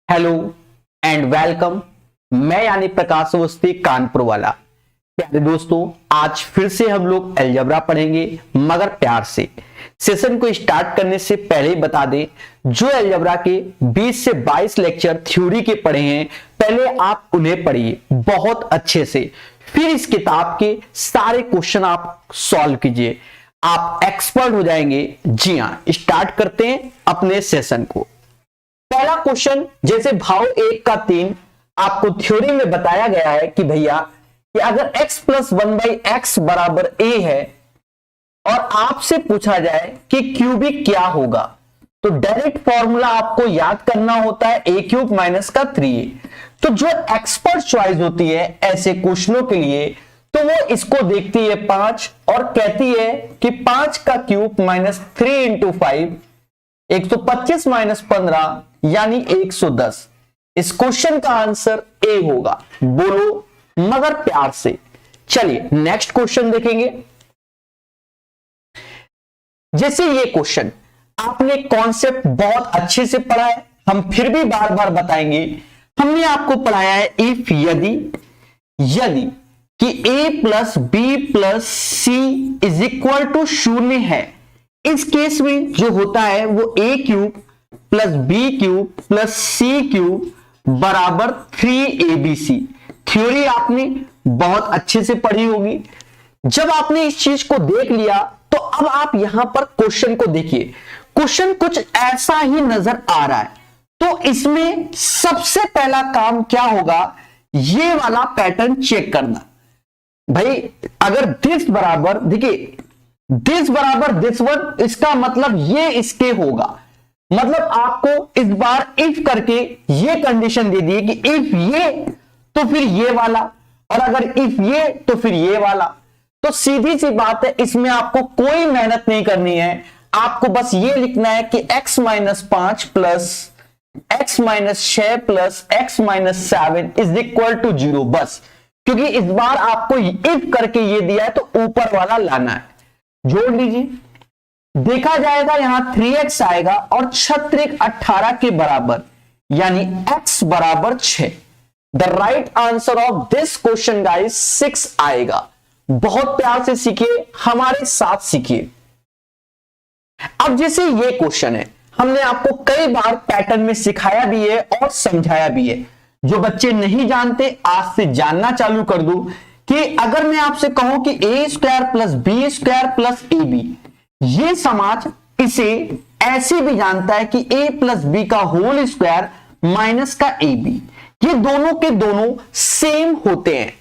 Hello and welcome. मैं यानी प्रकाश अवस्थी कानपुर वाला। प्यारे दोस्तों, आज फिर से हम लोग अलजेब्रा पढ़ेंगे, मगर प्यार से। सेशन को स्टार्ट करने से पहले ही बता दें, जो अलजेब्रा के 20 से 22 लेक्चर थ्योरी के पढ़े हैं, पहले आप उन्हें पढ़िए बहुत अच्छे से, फिर इस किताब के सारे क्वेश्चन आप सॉल्व कीजिए, आप एक्सपर्ट हो जाएंगे। जी हां, स्टार्ट करते हैं अपने सेशन को। पहला क्वेश्चन, जैसे भाव 1 का 3 आपको थ्योरी में बताया गया है कि भैया कि अगर x प्लस 1/x बराबर a है और आपसे पूछा जाए कि क्यूबिक क्या होगा, तो डायरेक्ट फॉर्मूला आपको याद करना होता है a क्यूब माइनस का 3a। तो जो एक्सपर्ट चॉइस होती है ऐसे क्वेश्चनों के लिए, तो वो इसको देखती है 5 और कहती है कि 5 का क्यूब माइनस 3 इंटू 5 125 माइनस 15 यानी 110। इस क्वेश्चन का आंसर ए होगा। बोलो मगर प्यार से। चलिए नेक्स्ट क्वेश्चन देखेंगे। जैसे ये क्वेश्चन आपने कॉन्सेप्ट बहुत अच्छे से पढ़ा है, हम फिर भी बार बार बताएंगे। हमने आपको पढ़ाया है इफ यदि कि a plus B plus C is equal to 0 है, इस केस में जो होता है वो a cube plus B cube plus C cube बराबर 3abc। थ्योरी आपने बहुत अच्छे से पढ़ी होगी। जब आपने इस चीज को देख लिया तो अब आप यहां पर क्वेश्चन को देखिए। क्वेश्चन कुछ ऐसा ही नजर आ रहा है, तो इसमें सबसे पहला काम क्या होगा, ये वाला पैटर्न चेक करना। भाई अगर दिस बराबर, देखिए दिस बराबर दिस वन, इसका मतलब ये इसके होगा। मतलब आपको इस बार इफ करके ये कंडीशन दे दी कि इफ ये तो फिर ये वाला, और अगर इफ ये तो फिर ये वाला। तो सीधी सी बात है, इसमें आपको कोई मेहनत नहीं करनी है। आपको बस ये लिखना है कि x minus 5 plus x minus 6 plus x minus 7 is equal to 0, बस। क्योंकि इस बार आपको इफ करके ये दिया है तो ऊपर वाला लाना है। जोड़ लीजिए, देखा जाएगा यहां 3x आएगा और 6 18 के बराबर, यानी x बराबर 6। The right answer of this question guys 6 आएगा। बहुत प्यार से सीखिए, हमारे साथ सीखिए। अब जैसे ये क्वेश्चन है, हमने आपको कई बार पैटर्न में सिखाया भी है और समझाया भी है। जो बच्चे नहीं जानते, आज से जानना चालू कर दो कि अगर मैं आपसे कहूं कि a² plus b² plus ab, ये समाज इसे ऐसे भी जानता है कि a प्लस बी का होल स्क्वायर माइनस का ab, ये दोनों के दोनों सेम होते हैं।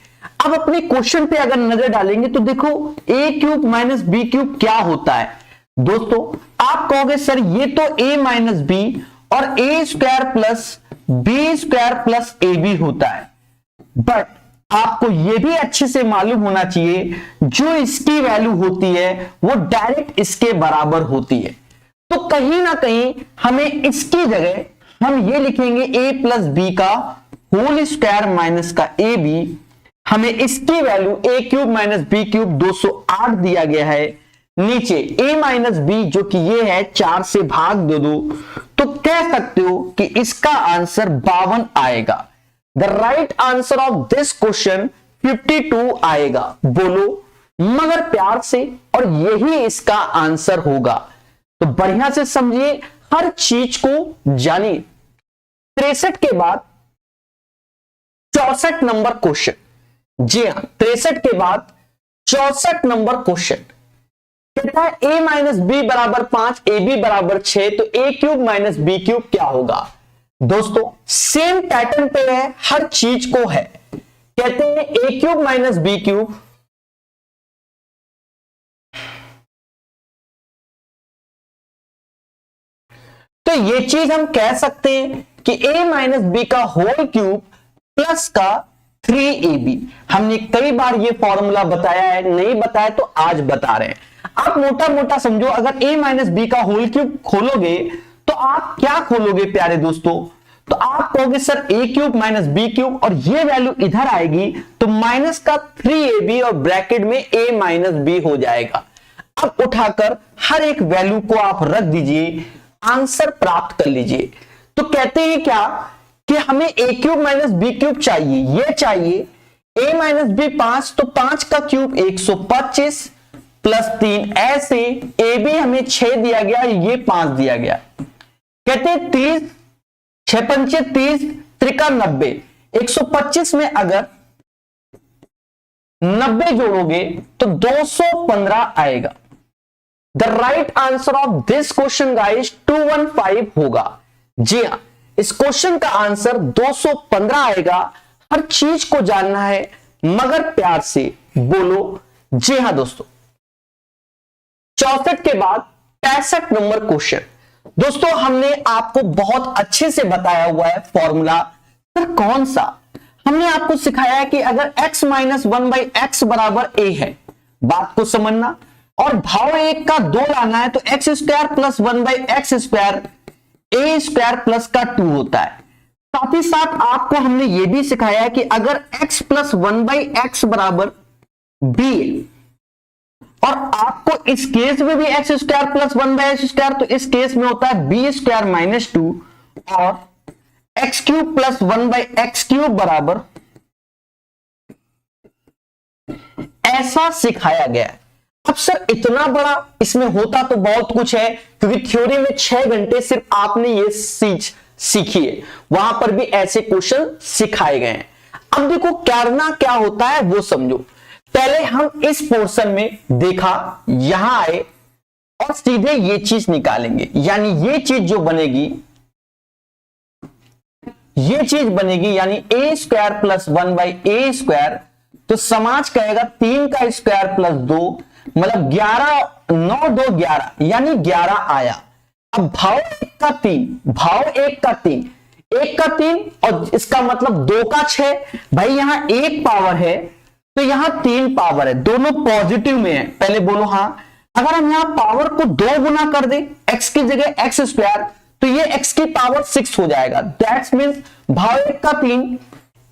अब अपने क्वेश्चन पे अगर नजर डालेंगे तो देखो a cube minus B cube क्या होता है। दोस्तों आप कहोगे सर ये तो a माइनस बी और a² plus b² plus ab होता है, बट आपको यह भी अच्छे से मालूम होना चाहिए जो इसकी वैल्यू होती है वो डायरेक्ट इसके बराबर होती है। तो कहीं ना कहीं हमें इसकी जगह हम ये लिखेंगे a प्लस बी का होल स्क्वायर माइनस का ए बी। हमें इसकी value a cube minus B cube 208 दिया गया है। नीचे a माइनस बी जो कि ये है 4 से भाग दे दो, तो कह सकते हो कि इसका आंसर 52 आएगा। The right answer of this question 52 आएगा। बोलो मगर प्यार से, और यही इसका आंसर होगा। तो बढ़िया से समझिए, हर चीज को जानिए। 63 के बाद 64 नंबर क्वेश्चन। जी हां, 63 के बाद 64 नंबर क्वेश्चन कहता है a माइनस बी बराबर 5 ए बी बराबर 6, तो a cube minus B cube क्या होगा। दोस्तों सेम पैटर्न पे है, हर चीज को है। कहते हैं a cube minus B cube, तो ये चीज हम कह सकते हैं कि a माइनस बी का होल क्यूब प्लस का 3ab। हमने कई बार ये फॉर्मूला बताया है, नहीं बताया तो आज बता रहे हैं। आप मोटा मोटा समझो, अगर a माइनस बी का होल क्यूब खोलोगे तो आप क्या खोलोगे प्यारे दोस्तों, तो आप कहोगे sir a cube minus B cube, और ये वैल्यू इधर आएगी तो माइनस का 3ab और ब्रैकेट में a माइनस बी हो जाएगा। अब उठाकर हर एक वैल्यू को आप रख दीजिए, आंसर प्राप्त कर लीजिए। तो कहते हैं क्या कि हमें ए क्यूब माइनस बी क्यूब चाहिए, ये चाहिए a माइनस बी 5, तो 5 का क्यूब 125 प्लस 3, ऐसे ए बी हमें 6 दिया गया, ये 5 दिया गया। कहते हैं 30 6 पंचे 30 त्रिका 90, 125 में अगर 90 जोड़ोगे तो 215 आएगा। The right answer of this question guys 215 होगा। जी हां, इस क्वेश्चन का आंसर 215 आएगा। हर चीज को जानना है मगर प्यार से बोलो जी हां दोस्तों। 64 के बाद 65 नंबर क्वेश्चन। दोस्तों हमने आपको बहुत अच्छे से बताया हुआ है फॉर्मूला। सर कौन सा? हमने आपको सिखाया है कि अगर x माइनस 1/x बराबर a है, बात को समझना, और भाव एक का 2 लाना है तो x square plus 1/x square a square plus का 2 होता है। साथ ही साथ आपको हमने यह भी सिखाया है कि अगर x प्लस 1/x बराबर b और आपको इस केस में भी x square plus 1/x square, तो इस केस में होता है b स्क्वायर माइनस 2 और x cube plus 1/x cube बराबर, ऐसा सिखाया गया है। अब सर इतना बड़ा इसमें होता तो बहुत कुछ है, क्योंकि थ्योरी में 6 घंटे सिर्फ आपने ये चीज सीखी है, वहां पर भी ऐसे क्वेश्चन सिखाए गए हैं। अब देखो करना क्या होता है वो समझो। पहले हम इस पोर्शन में देखा, यहां आए और सीधे ये चीज निकालेंगे, यानी ये चीज जो बनेगी, ये चीज बनेगी यानी a square plus 1/a square, तो समाज कहेगा 3 का स्क्वायर प्लस 2, मतलब 11 9 2 11 यानी 11 आया। अब भाव 1 का 3, भाव 1 का 3, 1 का 3 और इसका मतलब 2 का 6, भाई यहां 1 पावर है तो यहां 3 पावर है, दोनों पॉजिटिव में है। पहले बोलो हाँ। अगर हम यहां पावर को 2 गुना कर दे, x की जगह x स्क्वायर, तो ये x की पावर 6 हो जाएगा। दैट्स मीन्स भाव 1 का 3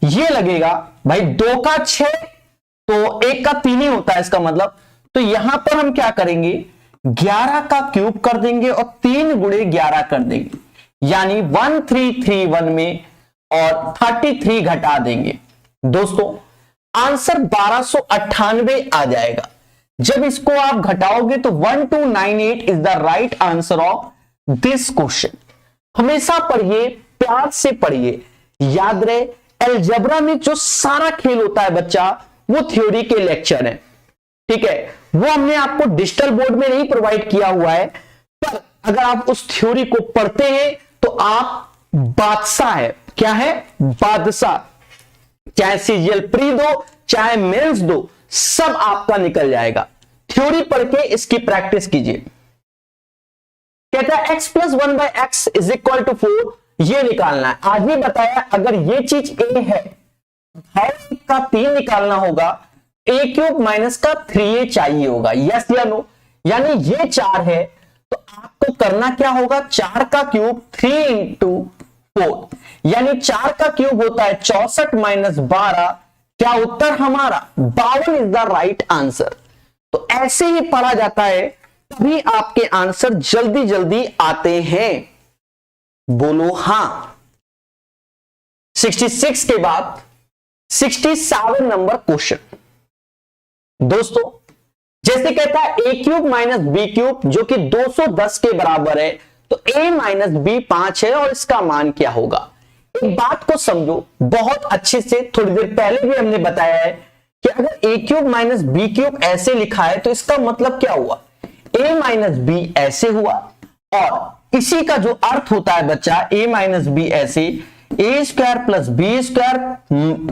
ये लगेगा, भाई 2 का 6 तो 1 का 3 ही होता है इसका मतलब। तो यहां पर हम क्या करेंगे, 11 का क्यूब कर देंगे और 3 गुणे 11 कर देंगे, यानी 1331 में और 33 घटा देंगे। दोस्तों आंसर 1298 आ जाएगा। जब इसको आप घटाओगे तो 1298 is the right answer of this question. हमेशा पढ़िए, प्यार से पढ़िए, याद रहे अलजेब्रा में जो सारा खेल होता है बच्चा, वो थ्योरी के लेक्चर है, ठीक है। वो हमने आपको डिजिटल बोर्ड में नहीं प्रोवाइड किया हुआ है, पर अगर आप उस थ्योरी को पढ़ते हैं तो आप बादशाह है। क्या है? बादशाह। चाहे सीजीएल प्री दो, चाहे मेंस दो, सब आपका निकल जाएगा। थ्योरी पढ़ के इसकी प्रैक्टिस कीजिए। कहता है x plus 1/x is equal to 4, ये निकालना है। आज भी बताया अगर ये चीज a है, भाव का 3 निकालना होगा, a क्यूब माइनस का 3a चाहिए होगा, यस या नो। यानी ये 4 है तो आपको करना क्या होगा, 4 का क्यूब 3 इंटू 4, यानी 4 का क्यूब होता है 64 माइनस 12। क्या उत्तर हमारा 52 इज द राइट आंसर। तो ऐसे ही पढ़ा जाता है, तभी आपके आंसर जल्दी जल्दी आते हैं। बोलो हां। 66 के बाद 67 नंबर क्वेश्चन। दोस्तों जैसे कहता है a cube minus B cube जो कि 210 के बराबर है, तो a माइनस बी 5 है और इसका मान क्या होगा। एक बात को समझो बहुत अच्छे से, थोड़ी देर पहले भी हमने बताया है कि अगर a cube minus B cube ऐसे लिखा है तो इसका मतलब क्या हुआ, a माइनस बी ऐसे हुआ, और इसी का जो अर्थ होता है बच्चा a माइनस बी ऐसे, a square plus b square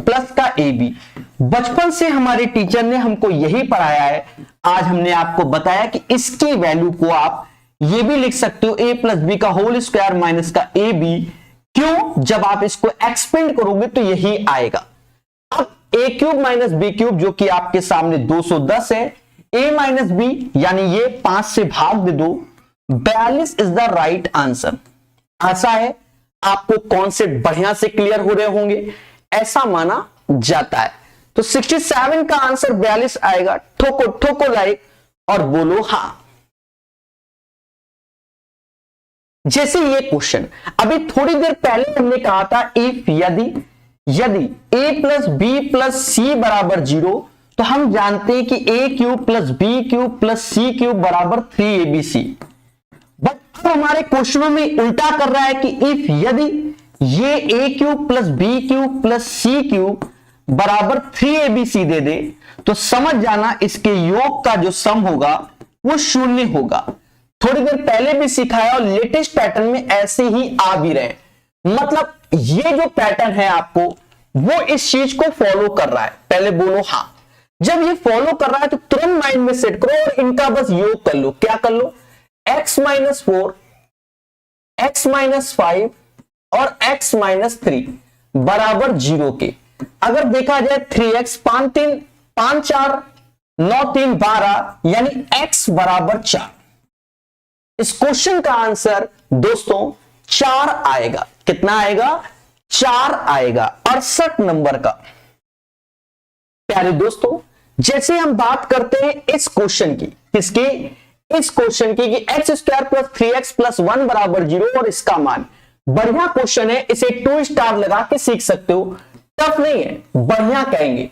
plus का ए बी। बचपन से हमारे टीचर ने हमको यही पढ़ाया है। आज हमने आपको बताया कि इसकी वैल्यू को आप ये भी लिख सकते हो, a प्लस बी का होल स्क्वायर माइनस का ए बी। क्यों? जब आप इसको एक्सपेंड करोगे तो यही आएगा। अब a cube minus B cube जो कि आपके सामने 210 है, a माइनस बी यानी ये 5 से भाग दे दो, 42 इज द राइट आंसर। आशा है आपको कॉन्सेप्ट बढ़िया से क्लियर हो रहे होंगे, ऐसा माना जाता है। तो 67 का आंसर 42 आएगा। ठोको ठोको लाइक और बोलो हाँ। जैसे ये क्वेश्चन अभी थोड़ी देर पहले हमने कहा था इफ यदि a plus B plus C बराबर 0, तो हम जानते हैं कि a cube plus B cube plus C cube बराबर 3abc। बट अब हमारे क्वेश्चनों में उल्टा कर रहा है कि इफ यदि ये a cube plus B cube plus C cube बराबर 3abc दे दे, तो समझ जाना इसके योग का जो सम होगा वो 0 होगा। थोड़ी देर पहले भी सिखाया और लेटेस्ट पैटर्न में ऐसे ही आ भी रहे, मतलब ये जो पैटर्न है आपको वो इस चीज को फॉलो कर रहा है। पहले बोलो हाँ। जब ये फॉलो कर रहा है तो तुरंत माइंड में सेट करो और इनका बस योग कर लो। क्या कर लो? x माइनस 4, x माइनस 5 और x माइनस 3 बराबर 0 के। अगर देखा जाए 3x 5 3 5 4 9 3 12 यानी x बराबर 4। इस क्वेश्चन का आंसर दोस्तों 4 आएगा। कितना आएगा? 4 आएगा 68 नंबर का। प्यारे दोस्तों, जैसे हम बात करते हैं इस क्वेश्चन की, किसकी? इस क्वेश्चन की कि x square plus 3x plus 1 बराबर 0 और इसका मान। बढ़िया क्वेश्चन है, इसे 2 स्टार लगा के सीख सकते हो। टफ नहीं है, बढ़िया कहेंगे।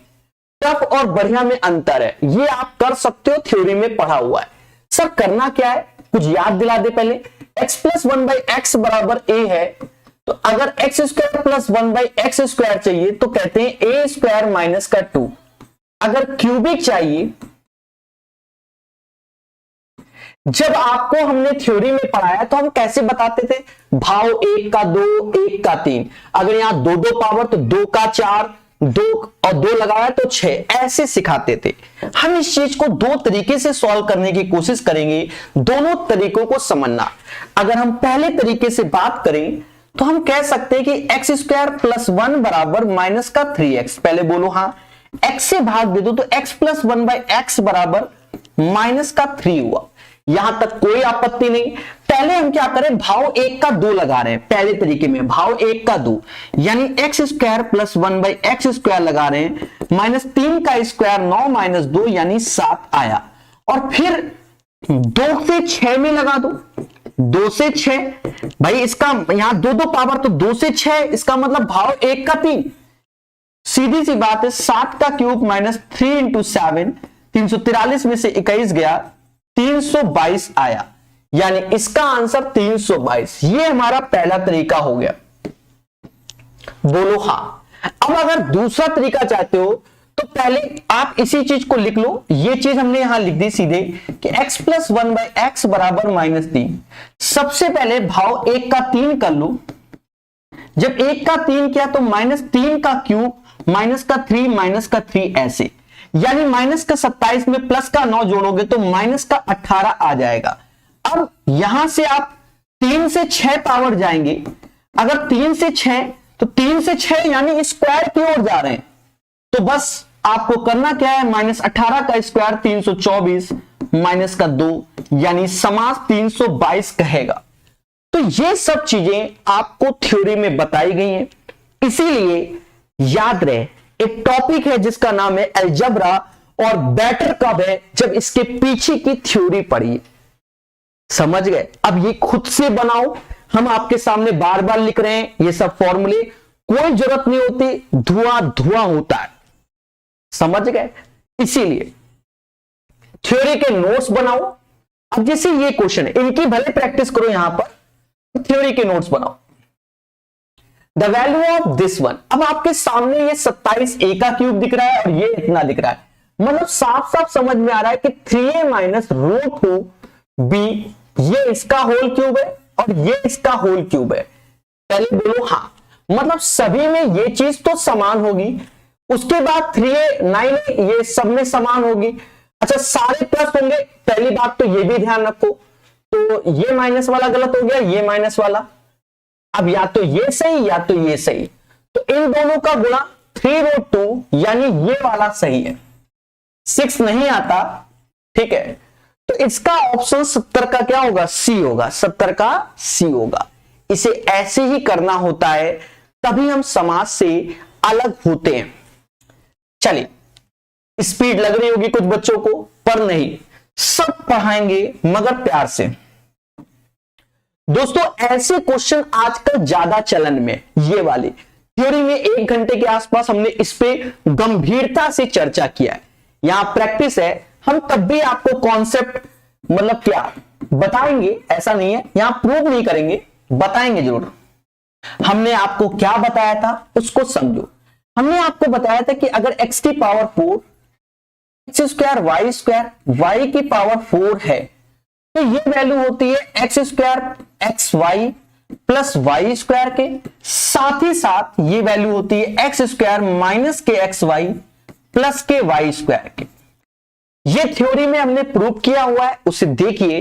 टफ और बढ़िया में अंतर है, ये आप कर सकते हो, थ्योरी में पढ़ा हुआ है। सर करना क्या है, कुछ याद दिला दे पहले। x प्लस 1 बाई एक्स बराबर a है, तो अगर X square plus 1 by x square चाहिए तो कहते हैं a स्क्वायर माइनस का 2। अगर क्यूबिक चाहिए, जब आपको हमने थ्योरी में पढ़ाया तो हम कैसे बताते थे? भाव 1 का 2, 1 का 3। अगर यहां 2 2 पावर तो 2 का 4, 2 और 2 लगाया तो 6, ऐसे सिखाते थे। हम इस चीज को 2 तरीके से सॉल्व करने की कोशिश करेंगे, दोनों तरीकों को समझना। अगर हम पहले तरीके से बात करें तो हम कह सकते हैं कि एक्स स्क्वायर प्लस 1 बराबर माइनस का 3x। पहले बोलो हाँ। x से भाग दे दो तो x प्लस 1 बाई एक्स बराबर माइनस का 3 हुआ। यहां तक कोई आपत्ति नहीं। पहले हम क्या करें, भाव 1 का 2 लगा रहे हैं। पहले तरीके में भाव 1 का 2 यानी X square plus 1 by x square लगा रहे हैं, माइनस 3 का स्क्वायर 9 माइनस 2 यानी 7 आया। और फिर 2 से 6 में लगा दो, 2 से 6 भाई, इसका यहां 2 2 पावर तो 2 से 6, इसका मतलब भाव 1 का 3। सीधी सी बात है, 7 का क्यूब माइनस 3 इंटू 7, 343 में से 21 गया, 322 आया। यानी इसका आंसर 322। ये हमारा पहला तरीका हो गया। बोलो हाँ। अब अगर दूसरा तरीका चाहते हो तो पहले आप इसी चीज को लिख लो। ये चीज हमने यहां लिख दी सीधे कि x प्लस 1 बाई एक्स बराबर माइनस 3। सबसे पहले भाव 1 का 3 कर लो। जब 1 का 3 किया तो माइनस 3 का क्यूब माइनस का 3 माइनस का 3 ऐसे, यानी माइनस का 27 में प्लस का 9 जोड़ोगे तो माइनस का 18 आ जाएगा। अब यहां से आप 3 से 6 पावर जाएंगे। अगर 3 से 6 तो 3 से 6 यानी स्क्वायर की ओर जा रहे हैं, तो बस आपको करना क्या है, माइनस 18 का स्क्वायर 324 माइनस का 2 यानी समास 322 कहेगा। तो ये सब चीजें आपको थ्योरी में बताई गई हैं। इसीलिए याद रहे, एक टॉपिक है जिसका नाम है अलजेब्रा, और बेटर कब है, जब इसके पीछे की थ्योरी पढ़िए। समझ गए? अब ये खुद से बनाओ, हम आपके सामने बार बार लिख रहे हैं ये सब फॉर्मूले, कोई जरूरत नहीं होती, धुआं धुआं होता है। समझ गए? इसीलिए थ्योरी के नोट्स बनाओ। अब जैसे ये क्वेश्चन है, इनकी भले प्रैक्टिस करो यहां पर, थ्योरी के नोट्स बनाओ। The value of this one, अब आपके सामने ये 27 a का क्यूब दिख रहा है और ये इतना दिख रहा है, मतलब साफ साफ समझ में आ रहा है कि 3a माइनस √2b ये इसका होल क्यूब है और ये इसका होल क्यूब है। पहले बोलो हाँ, मतलब सभी में ये चीज तो समान होगी। उसके बाद 3a 9a ये सब में समान होगी। अच्छा, सारे प्लस होंगे, पहली बात तो ये भी ध्यान रखो। तो ये माइनस वाला गलत हो गया, ये माइनस वाला। अब या तो ये सही या तो ये सही, तो इन दोनों का गुणा 3√2 यानी ये वाला सही है, 6 नहीं आता। ठीक है, तो इसका ऑप्शन 70 का क्या होगा, सी होगा। 70 का सी होगा। इसे ऐसे ही करना होता है, तभी हम समाज से अलग होते हैं। चलिए, स्पीड लग रही होगी कुछ बच्चों को, पर नहीं, सब पढ़ाएंगे मगर प्यार से। दोस्तों ऐसे क्वेश्चन आजकल ज्यादा चलन में, ये वाले थ्योरी में 1 घंटे के आसपास हमने इस पे गंभीरता से चर्चा किया है। यहां प्रैक्टिस है, हम तब भी आपको कॉन्सेप्ट मतलब क्या बताएंगे, ऐसा नहीं है, यहां प्रूव नहीं करेंगे, बताएंगे जरूर। हमने आपको क्या बताया था उसको समझो। हमने आपको बताया था कि अगर x की power 4 x square Y square Y की पावर 4 है तो ये वैल्यू होती है X square X Y plus Y square के, साथ ही साथ ये वैल्यू होती है एक्स स्क्वायर माइनस के एक्स वाई प्लस के वाई स्क्वायर के। ये थ्योरी में हमने प्रूव किया हुआ है, उसे देखिए।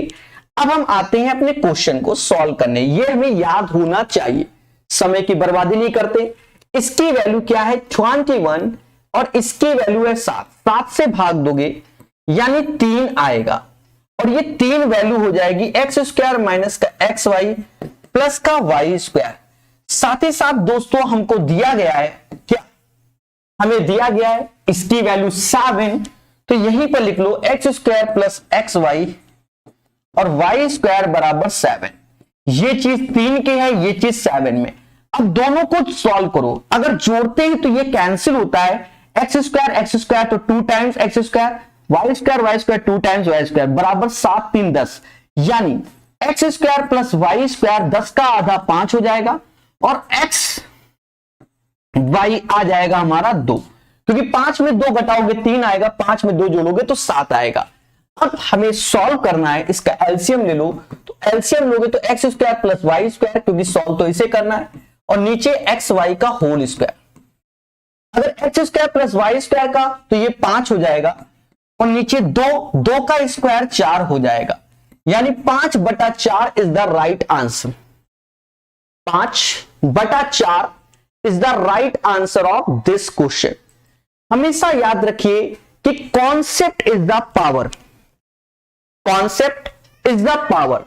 अब हम आते हैं अपने क्वेश्चन को सॉल्व करने। ये हमें याद होना चाहिए, समय की बर्बादी नहीं करते। इसकी वैल्यू क्या है 21 और इसकी वैल्यू है 7, 7 से भाग दोगे यानी 3 आएगा और ये 3 वैल्यू हो जाएगी एक्स स्क्वायर माइनस का एक्स वाई प्लस का वाई स्क्वायर। साथ ही साथ दोस्तों हमको दिया गया है क्या, हमें दिया गया है इसकी वैल्यू 7, तो यहीं पर लिख लो x square plus x y और वाई स्क्वायर बराबर 7। ये चीज 3 के है, ये चीज 7 में। अब दोनों को सॉल्व करो, अगर जोड़ते हैं तो ये कैंसिल होता है, एक्स स्क्वायर तो 2 times X square, Y square 2 times Y square बराबर 7 3 10, यानी X square plus Y square 10 का आधा 5 हो जाएगा और एक्स वाई आ जाएगा हमारा 2, क्योंकि 5 में 2 घटाओगे 3 आएगा, 5 में 2 जोड़ोगे तो 7 आएगा। अब हमें सॉल्व करना है, इसका एलसीएम ले लो, तो एलसीएम लोगे तो X square plus Y square, क्योंकि सॉल्व तो इसे करना है, और नीचे एक्स वाई का होल स्क्वायर। अगर X square plus Y square का तो ये 5 हो जाएगा और नीचे 2 का स्क्वायर 4 हो जाएगा, यानी 5/4 is the right answer. 5/4 is the right answer of this question. हमेशा याद रखिए कि concept is the power, concept is the power,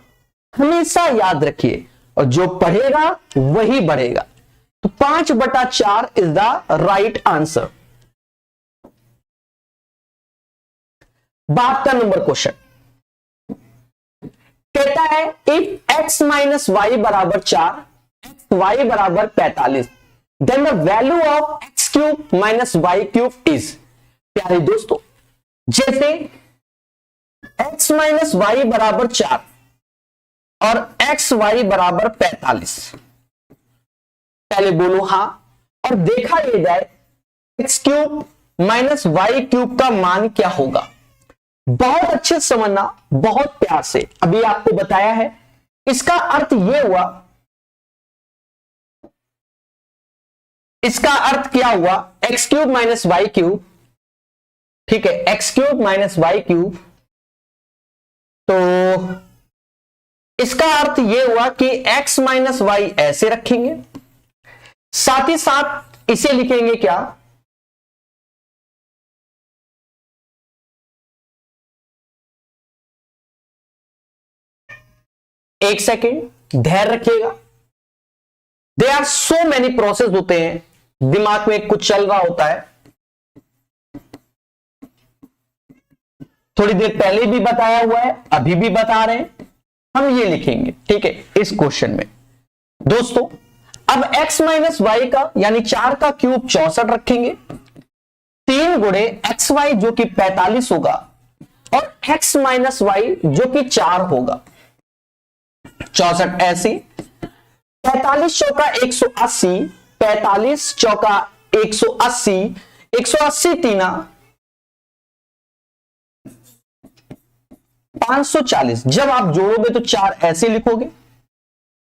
हमेशा याद रखिए, और जो पढ़ेगा वही बढ़ेगा। तो 5/4 is the right answer. 72 number question कहता है इफ x माइनस वाई बराबर 4 एक्स वाई बराबर 45 then the value of X cube minus Y cube is. प्यारे दोस्तों, जैसे x माइनस वाई बराबर 4 और एक्स वाई बराबर 45, पहले बोलो हां और देखा ये जाए X cube minus Y cube का मान क्या होगा। बहुत अच्छे से समझना, बहुत प्यार से, अभी आपको बताया है। इसका अर्थ यह हुआ, इसका अर्थ क्या हुआ, X cube minus Y cube, ठीक है, X cube minus Y cube, तो इसका अर्थ यह हुआ कि x माइनस वाई ऐसे रखेंगे, साथ ही साथ इसे लिखेंगे क्या, एक सेकेंड धैर्य रखिएगा। They are so many process होते हैं, दिमाग में कुछ चल रहा होता है। थोड़ी देर पहले भी बताया हुआ है, अभी भी बता रहे हैं, हम ये लिखेंगे, ठीक है, इस क्वेश्चन में। दोस्तों अब x माइनस वाई का यानी 4 का क्यूब 64 रखेंगे, 3 गुणे एक्स वाई जो कि 45 होगा और x माइनस वाई जो कि 4 होगा, 64 ऐसे, 45 चौका 180, 45 चौका 180, 180 तीना 540। जब आप जोड़ोगे तो 4 ऐसे लिखोगे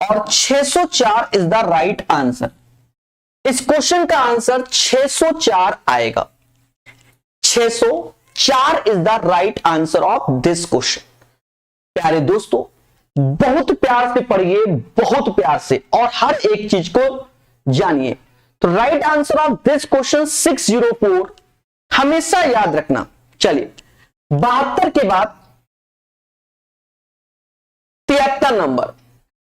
और 604 इज द राइट आंसर। इस क्वेश्चन का आंसर 604 आएगा। 604 is the right answer of this question. प्यारे दोस्तों, बहुत प्यार से पढ़िए, बहुत प्यार से, और हर एक चीज को जानिए। तो right answer of this question 604 हमेशा याद रखना। चलिए 72 के बाद 73 नंबर।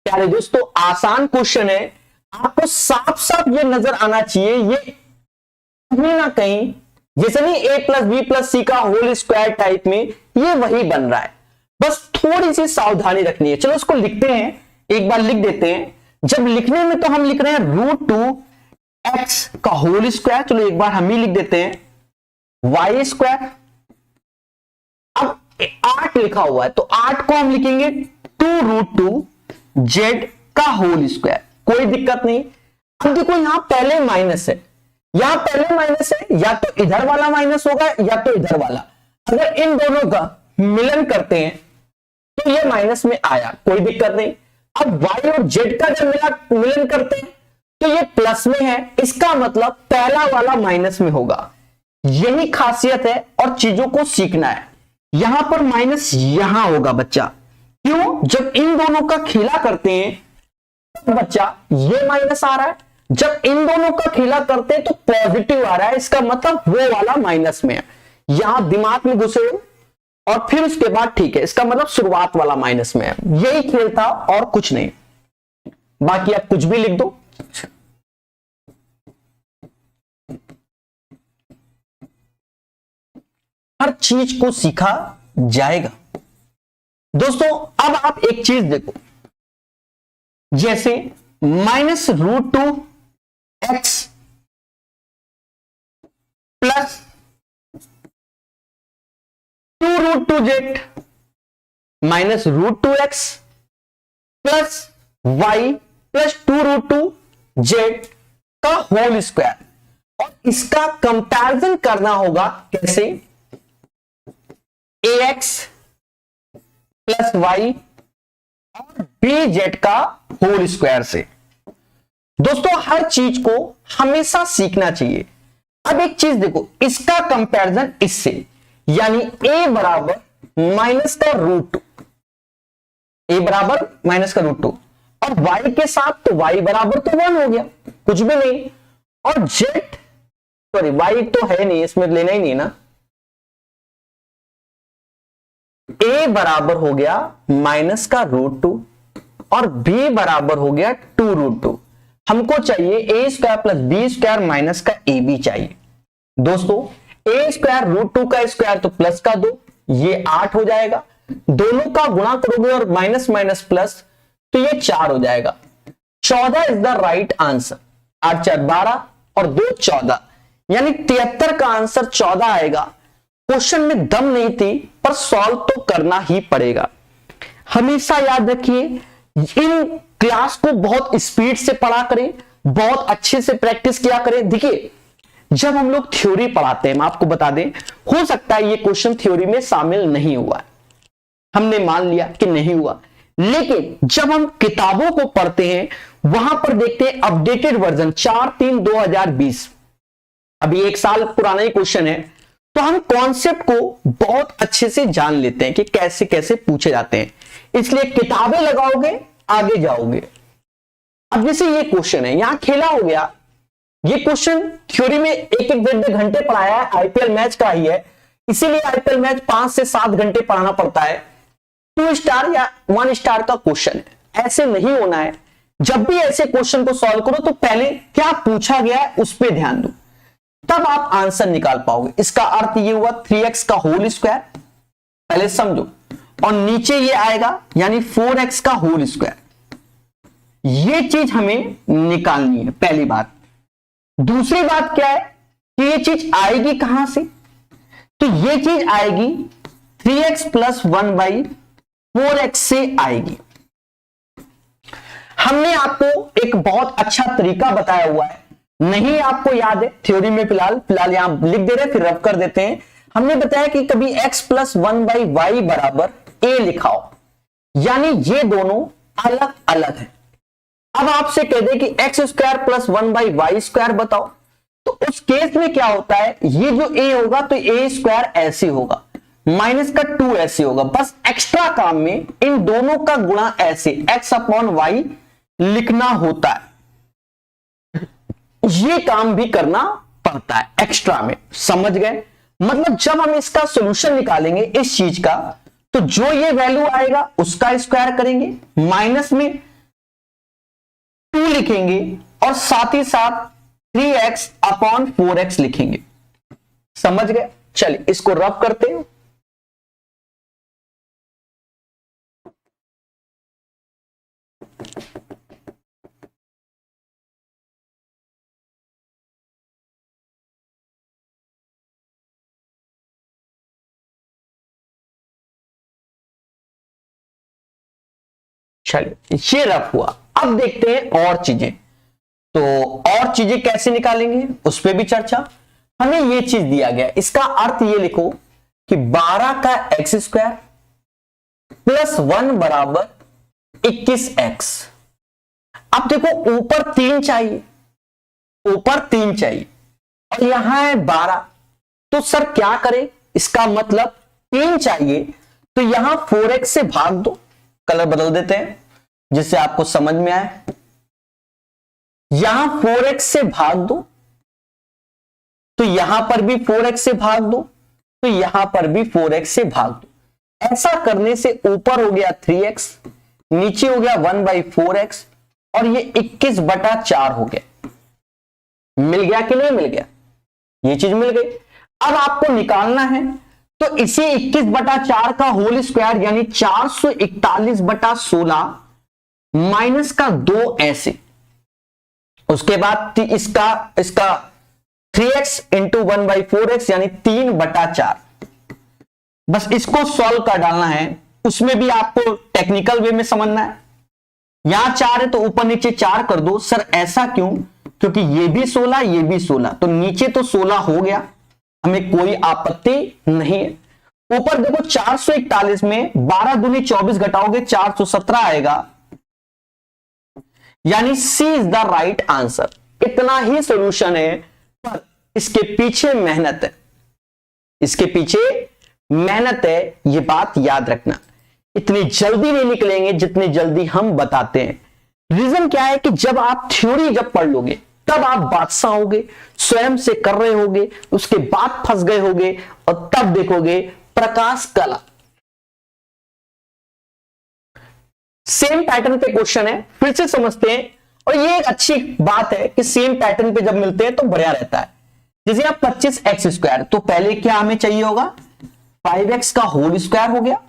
प्यारे दोस्तों, आसान क्वेश्चन है, आपको साफ साफ ये नजर आना चाहिए, ये कहीं ना कहीं जैसे नहीं a plus B plus c का होल स्क्वायर टाइप में ये वही बन रहा है, बस थोड़ी सी सावधानी रखनी है। चलो उसको लिखते हैं, एक बार लिख देते हैं। जब लिखने में तो हम लिख रहे हैं √2x का होल स्क्वायर, चलो एक बार हम ही लिख देते हैं y स्क्वायर। अब 8 लिखा हुआ है तो 8 को हम लिखेंगे 2√2z का होल स्क्वायर, कोई दिक्कत नहीं। अब देखो यहां पहले माइनस है, यहां पहले माइनस है, या तो इधर वाला माइनस होगा या तो इधर वाला। अगर इन दोनों का मिलन करते हैं तो ये माइनस में आया, कोई दिक्कत नहीं। अब y और z का जब मिलन करते हैं तो ये प्लस में है, इसका मतलब पहला वाला माइनस में होगा। यही खासियत है और चीजों को सीखना है। यहां पर माइनस यहां होगा बच्चा, क्यों? जब इन दोनों का खेला करते हैं तो बच्चा ये माइनस आ रहा है, जब इन दोनों का खेला करते हैं तो पॉजिटिव आ रहा है, इसका मतलब वो वाला माइनस में है। यहां दिमाग में घुसे और फिर उसके बाद ठीक है, इसका मतलब शुरुआत वाला माइनस में है। यही खेल था और कुछ नहीं। बाकी आप कुछ भी लिख दो। हर चीज को सीखा जाएगा। दोस्तों अब आप एक चीज देखो, जैसे -√2x plus 2√2z -√2x plus y plus 2√2z का होल स्क्वायर। और इसका कंपैरिजन करना होगा कैसे? ax प्लस y और bz का होल स्क्वायर से। दोस्तों हर चीज को हमेशा सीखना चाहिए। अब एक चीज देखो, इसका कंपैरिजन इससे, यानी a बराबर माइनस का √2, a बराबर माइनस का √2 और y के साथ तो y बराबर तो 1 हो गया, कुछ भी नहीं। और z सॉरी y तो है नहीं, इसमें लेना ही नहीं ना, a बराबर हो गया माइनस का √2 और b बराबर हो गया 2√2। हमको चाहिए a square plus b square minus का ab चाहिए। दोस्तों a स्क्वायर √2 का स्क्वायर तो प्लस का 2, ये 8 हो जाएगा। दोनों का गुणा करोगे और माइनस माइनस प्लस तो ये 4 हो जाएगा। 14 इज द राइट आंसर। 8 4 12 और 2 14, यानी 73 का आंसर 14 आएगा। क्वेश्चन में दम नहीं थी पर सॉल्व तो करना ही पड़ेगा। हमेशा याद रखिए, इन क्लास को बहुत स्पीड से पढ़ा करें, बहुत अच्छे से प्रैक्टिस किया करें। देखिए जब हम लोग थ्योरी पढ़ाते हैं, मैं आपको बता दें, हो सकता है ये क्वेश्चन थ्योरी में शामिल नहीं हुआ है, हमने मान लिया कि नहीं हुआ, लेकिन जब हम किताबों को पढ़ते हैं वहां पर देखते हैं अपडेटेड वर्जन 4/3/2020, अभी 1 साल पुराना ही क्वेश्चन है, तो हम कॉन्सेप्ट को बहुत अच्छे से जान लेते हैं कि कैसे कैसे पूछे जाते हैं। इसलिए किताबें लगाओगे आगे जाओगे। अब जैसे ये क्वेश्चन है, यहां खेला हो गया, ये क्वेश्चन थ्योरी में 1-1 घंटे पढ़ाया है, आईपीएल मैच का ही है, इसीलिए आईपीएल मैच 5 से 7 घंटे पढ़ाना पड़ता है। 2 स्टार या 1 स्टार का क्वेश्चन है, ऐसे नहीं होना है। जब भी ऐसे क्वेश्चन को सॉल्व करो तो पहले क्या पूछा गया है उस पर ध्यान दो, तब आप आंसर निकाल पाओगे। इसका अर्थ ये हुआ 3x का होल स्क्वायर, पहले समझो, और नीचे ये आएगा यानी 4x का होल स्क्वायर। ये चीज हमें निकालनी है, पहली बात। दूसरी बात क्या है कि ये चीज आएगी कहां से? तो ये चीज आएगी 3x + 1/4x से आएगी। हमने आपको एक बहुत अच्छा तरीका बताया हुआ है, नहीं आपको याद है थ्योरी में, फिलहाल यहां लिख दे रहे फिर रब कर देते हैं। हमने बताया कि कभी x + 1/y बराबर a लिखाओ, यानी ये दोनों अलग अलग है। अब आपसे कह दे कि x² + 1/y² बताओ, तो उस केस में क्या होता है, ये जो a होगा तो a² ऐसे होगा, माइनस का 2 ऐसे होगा। बस एक्स्ट्रा काम में इन दोनों का गुणा ऐसे x/y लिखना होता है, ये काम भी करना पड़ता है एक्स्ट्रा में, समझ गए? मतलब जब हम इसका सॉल्यूशन निकालेंगे इस चीज का, तो जो ये वैल्यू आएगा उसका स्क्वायर करेंगे, माइनस में 2 लिखेंगे और साथ ही साथ 3x/4x लिखेंगे, समझ गए? चलिए इसको रब करते हैं। चलिए ये रफ हुआ। अब देखते हैं और चीजें, तो और चीजें कैसे निकालेंगे उस पर भी चर्चा। हमें ये चीज दिया गया, इसका अर्थ ये लिखो कि 12 का एक्स स्क्वायर प्लस 1 बराबर 21x। अब देखो ऊपर 3 चाहिए, ऊपर 3 चाहिए और यहां है 12, तो सर क्या करें, इसका मतलब 3 चाहिए तो यहां 4x से भाग दो। कलर बदल देते हैं जिससे आपको समझ में आए। यहां 4x से भाग दो तो यहां पर भी 4x से भाग दो, तो यहां पर भी 4x से भाग दो। ऐसा करने से ऊपर हो गया 3x, नीचे हो गया 1/4x और ये 21/4 हो गया। मिल गया कि नहीं मिल गया, ये चीज मिल गई। अब आपको निकालना है तो इसी 21/4 का होल स्क्वायर यानी 441/16 माइनस का 2 ऐसे, उसके बाद इसका 3x इंटू 1/4x यानी 3/4। बस इसको सॉल्व कर डालना है, उसमें भी आपको टेक्निकल वे में समझना है। यहां 4 है तो ऊपर नीचे 4 कर दो। सर ऐसा क्यों, क्योंकि ये भी 16 ये भी 16, तो नीचे तो 16 हो गया, हमें कोई आपत्ति नहीं है। ऊपर देखो 441 में 12 दूनी 24 घटाओगे 417 आएगा, यानी सी इज द राइट आंसर। इतना ही सॉल्यूशन है, पर इसके पीछे मेहनत है, इसके पीछे मेहनत है, ये बात याद रखना। इतनी जल्दी नहीं निकलेंगे जितनी जल्दी हम बताते हैं। रीजन क्या है कि जब आप थ्योरी जब पढ़ लोगे तब आप बादशाह होगे, स्वयं से कर रहे होगे, उसके बाद फंस गए होगे और तब देखोगे प्रकाश कला। सेम पैटर्न पे क्वेश्चन है, फिर से समझते हैं। और ये एक अच्छी बात है कि सेम पैटर्न पे जब मिलते हैं तो बढ़िया रहता है। जैसे आप 25x स्क्वायर, तो पहले क्या हमें चाहिए होगा, 5x का होल स्क्वायर हो गया,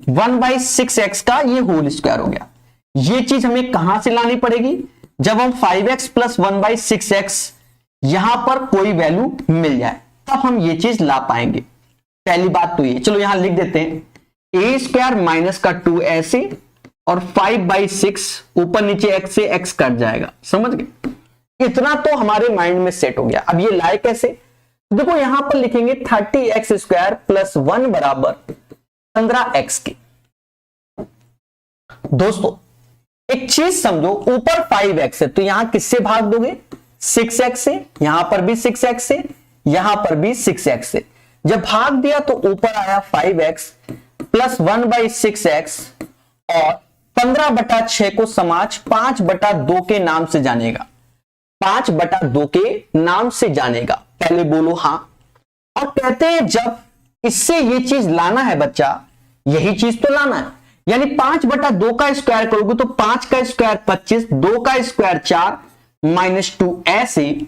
1/6x का ये होल स्क्वायर हो गया। ये चीज हमें कहां से लानी पड़ेगी, जब हम 5x प्लस 1/6x यहां पर कोई वैल्यू मिल जाए तब हम ये चीज ला पाएंगे। पहली बात तो ये, चलो यहां लिख देते हैं a स्क्वायर माइनस का 2 ऐसे और 5/6 ऊपर नीचे x से x कट जाएगा, समझ गए। इतना तो हमारे माइंड में सेट हो गया। अब ये लाए कैसे, देखो यहां पर लिखेंगे 30x स्क्वायर प्लस 1 बराबर 15x के। दोस्तों एक चीज समझो, ऊपर 5x है तो यहां किससे भाग दोगे, 6x से, यहां पर भी 6x से, यहां पर भी 6x से। जब भाग दिया तो ऊपर आया 5x प्लस 1/6x और 15/6 को समाज 5/2 के नाम से जानेगा, 5/2 के नाम से जानेगा। पहले बोलो हां। और कहते हैं जब इससे ये चीज लाना है बच्चा, यही चीज तो लाना है, यानी 5/2 का स्क्वायर करोगे तो 5 का स्क्वायर 25, 2 का स्क्वायर 4, -2 ऐसे,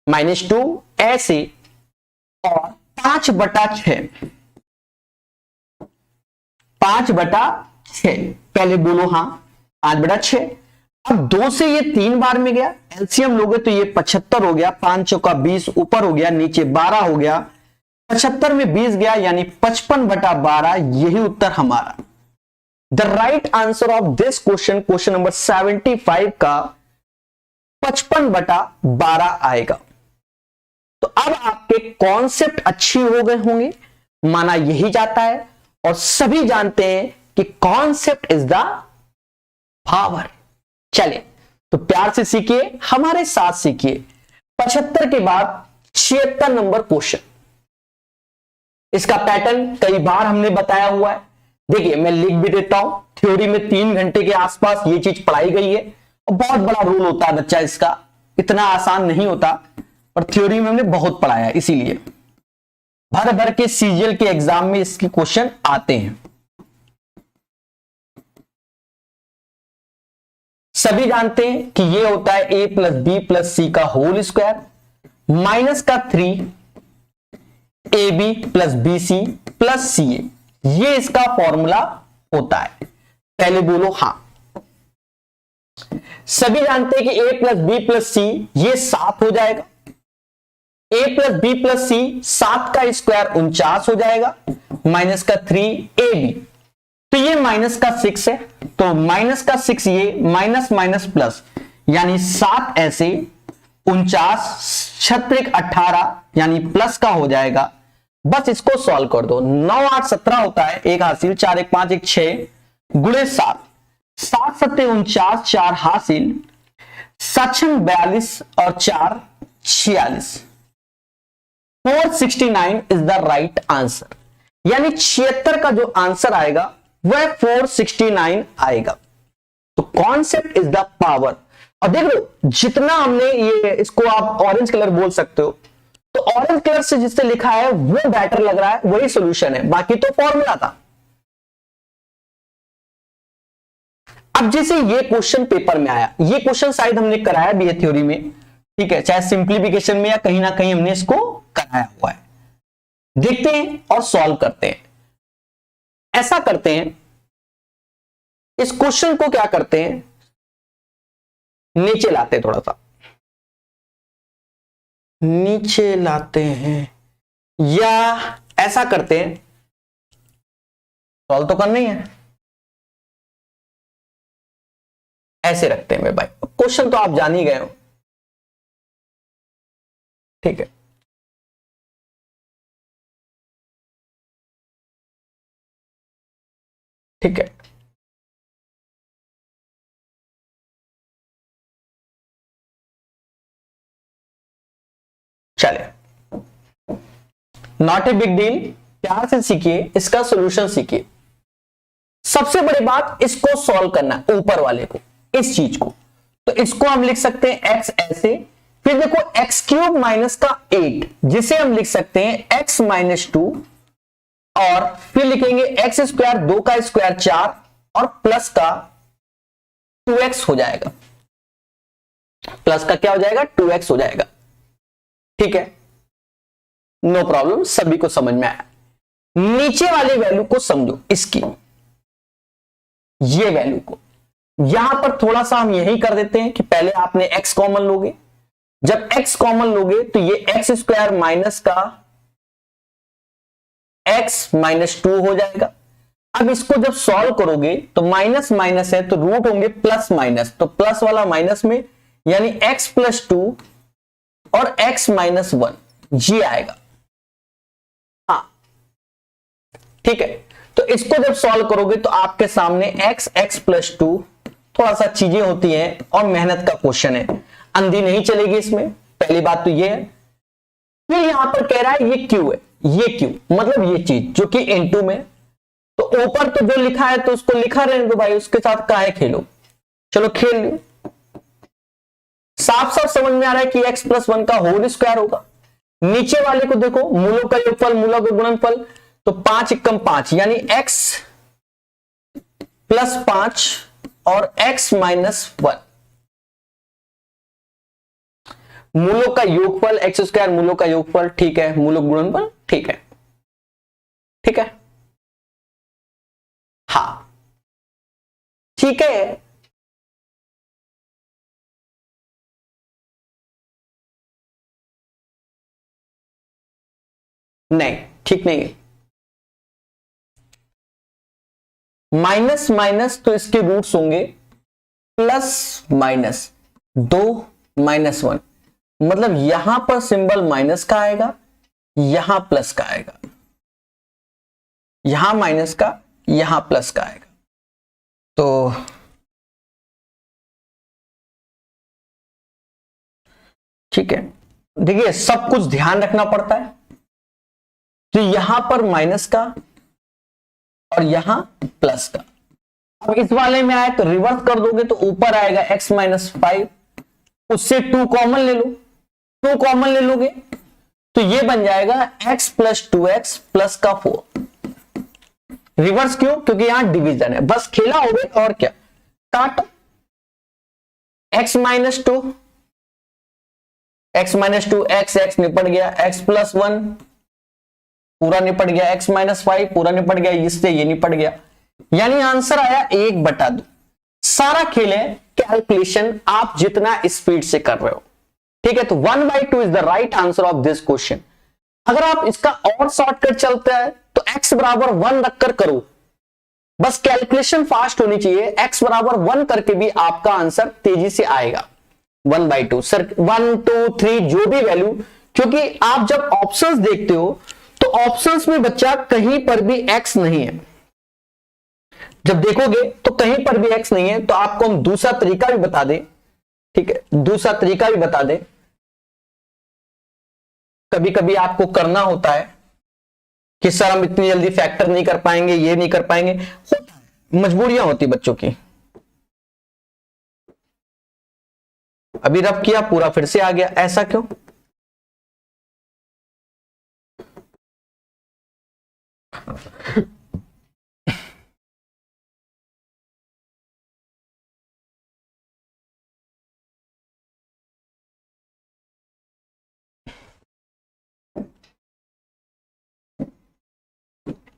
-2 ऐसे और 5/6, 5/6। पहले बोलो हां, 5/6। अब 2 से ये 3 बार में गया, एलसीएम लोगे तो ये 75 हो गया, 5 चौका 20 ऊपर हो गया, नीचे 12 हो गया, 75 में 20 गया यानी 55/12। यही उत्तर हमारा। The right answer of this question, question number 75 का 55/12 आएगा। तो अब आपके कॉन्सेप्ट अच्छे हो गए होंगे, माना यही जाता है। और सभी जानते हैं कि कॉन्सेप्ट इज द पावर। चले तो प्यार से सीखिए, हमारे साथ सीखिए। 75 के बाद 76 नंबर क्वेश्चन। इसका पैटर्न कई बार हमने बताया हुआ है। देखिए मैं लिख भी देता हूं, थ्योरी में 3 घंटे के आसपास ये चीज पढ़ाई गई है और बहुत बड़ा रोल होता है बच्चा इसका, इतना आसान नहीं होता, पर थ्योरी में हमने बहुत पढ़ाया, इसीलिए भर भर के सीजीएल के एग्जाम में इसके क्वेश्चन आते हैं। सभी जानते हैं कि ये होता है a plus B plus c का होल स्क्वायर माइनस का 3ab plus b c plus c a, ये इसका फॉर्मूला होता है। पहले बोलो हां। सभी जानते हैं कि a प्लस बी प्लस सी ये 7 हो जाएगा, a प्लस बी प्लस सी 7 का स्क्वायर 49 हो जाएगा, माइनस का 3ab, तो ये माइनस का 6 है, तो माइनस का 6 ये, माइनस माइनस प्लस, यानी 7 ऐसे 49 छत्रिक 18, यानी प्लस का हो जाएगा। बस इसको सॉल्व कर दो। 9 8 17 होता है, 1 हासिल, 4 1 5 1 6 गुणे 7, 7 7 49, 4 हासिल, 7 42 और 4 46। 469 इज द राइट आंसर, यानी 76 का जो आंसर आएगा वह 469 आएगा। तो कॉन्सेप्ट इज द पावर। और देख लो जितना हमने ये, इसको आप ऑरेंज कलर बोल सकते हो, तो ऑरेंज कलर से जिससे लिखा है वो बेटर लग रहा है, वही सॉल्यूशन है, बाकी तो फॉर्मूला था। अब जैसे ये क्वेश्चन पेपर में आया, ये क्वेश्चन शायद हमने कराया भी है थ्योरी में, ठीक है, चाहे सिंप्लीफिकेशन में या कहीं ना कहीं हमने इसको कराया हुआ है। देखते हैं और सॉल्व करते हैं। ऐसा करते हैं, इस क्वेश्चन को क्या करते हैं, नीचे लाते हैं, थोड़ा सा नीचे लाते हैं, या ऐसा करते हैं, सॉल्व तो करना ही है, ऐसे रखते हैं मेरे भाई। क्वेश्चन तो आप जान ही गए हो, ठीक है। ठीक है, चले, नॉट ए बिग डील, प्यार से सीखिए, इसका सॉल्यूशन सीखिए। सबसे बड़ी बात, इसको सॉल्व करना है, ऊपर वाले को, इस चीज को। तो इसको हम लिख सकते हैं x ऐसे, फिर देखो x क्यूब माइनस का 8, जिसे हम लिख सकते हैं x माइनस 2, और फिर लिखेंगे x स्क्वायर, 2 का स्क्वायर 4, और प्लस का 2x हो जाएगा। प्लस का क्या हो जाएगा, 2x हो जाएगा। ठीक है, नो प्रॉब्लम, सभी को समझ में आया। नीचे वाली वैल्यू को समझो, इसकी ये वैल्यू को, यहां पर थोड़ा सा हम यही कर देते हैं कि पहले आपने x कॉमन लोगे, जब x कॉमन लोगे तो ये x स्क्वायर माइनस का x माइनस 2 हो जाएगा। अब इसको जब सॉल्व करोगे तो माइनस माइनस है तो रूट होंगे प्लस माइनस, तो प्लस वाला माइनस में, यानी x प्लस 2 और x माइनस 1 ये आएगा। हाँ ठीक है, तो इसको जब सॉल्व करोगे तो आपके सामने x प्लस 2, थोड़ा सा चीजें होती हैं और मेहनत का क्वेश्चन है, अंधी नहीं चलेगी इसमें, पहली बात तो ये है। फिर यहां पर कह रहा है ये q है, ये q मतलब ये चीज जो कि इनटू में, तो ऊपर तो जो लिखा है तो उसको लिखा रहने दो भाई, उसके साथ काहे खेलो, चलो खेल लो। साफ साफ समझ में आ रहा है कि x प्लस 1 का होल स्क्वायर होगा। नीचे वाले को देखो, मूलों का योगफल, मूलों का गुणनफल, तो 5 एकम 5, यानी x प्लस 5 और x माइनस 1, मूलों का योगफल एक्स स्क्वायर, मूलों का योगफल, ठीक है, मूलों गुणनफल, ठीक है, ठीक है, हाँ ठीक है। नहीं, ठीक नहीं है, माइनस माइनस तो इसके रूट्स होंगे प्लस माइनस 2 माइनस 1, मतलब यहां पर सिंबल माइनस का आएगा, यहां प्लस का आएगा, यहां माइनस का, यहां प्लस का आएगा। तो ठीक है, देखिए सब कुछ ध्यान रखना पड़ता है। तो यहां पर माइनस का और यहां प्लस का। अब इस वाले में आए तो रिवर्स कर दोगे तो ऊपर आएगा x माइनस 5, उससे 2 कॉमन ले लो, 2 कॉमन ले लोगे तो ये बन जाएगा x प्लस 2x प्लस का 4। रिवर्स क्यों? क्योंकि यहां डिवीजन है, बस खेला हो गया और क्या, काटो। x minus 2, x minus 2, x निपट गया, x प्लस 1 पूरा निपट गया, x माइनस 5 पूरा निपट गया, इससे ये निपट गया, यानी आंसर आया 1/2। सारा खेल है कैलकुलेशन, आप जितना स्पीड से कर रहे हो, ठीक है। तो 1/2 is the right answer of this question. अगर आप इसका और शॉर्टकट चलता है तो x बराबर 1 रखकर करो, बस कैलकुलेशन फास्ट होनी चाहिए। x बराबर 1 करके भी आपका आंसर तेजी से आएगा। 1/2 सर, 1 2 3 जो भी वैल्यू, क्योंकि आप जब ऑप्शंस देखते हो तो ऑप्शंस में बच्चा कहीं पर भी x नहीं है। जब देखोगे तो कहीं पर भी x नहीं है, तो आपको हम दूसरा तरीका भी बता दें। ठीक है, दूसरा तरीका भी बता दें। कभी कभी आपको करना होता है कि सर हम इतनी जल्दी फैक्टर नहीं कर पाएंगे, ये नहीं कर पाएंगे, मजबूरियां होती बच्चों की। अभी रब किया, पूरा फिर से आ गया, ऐसा क्यों?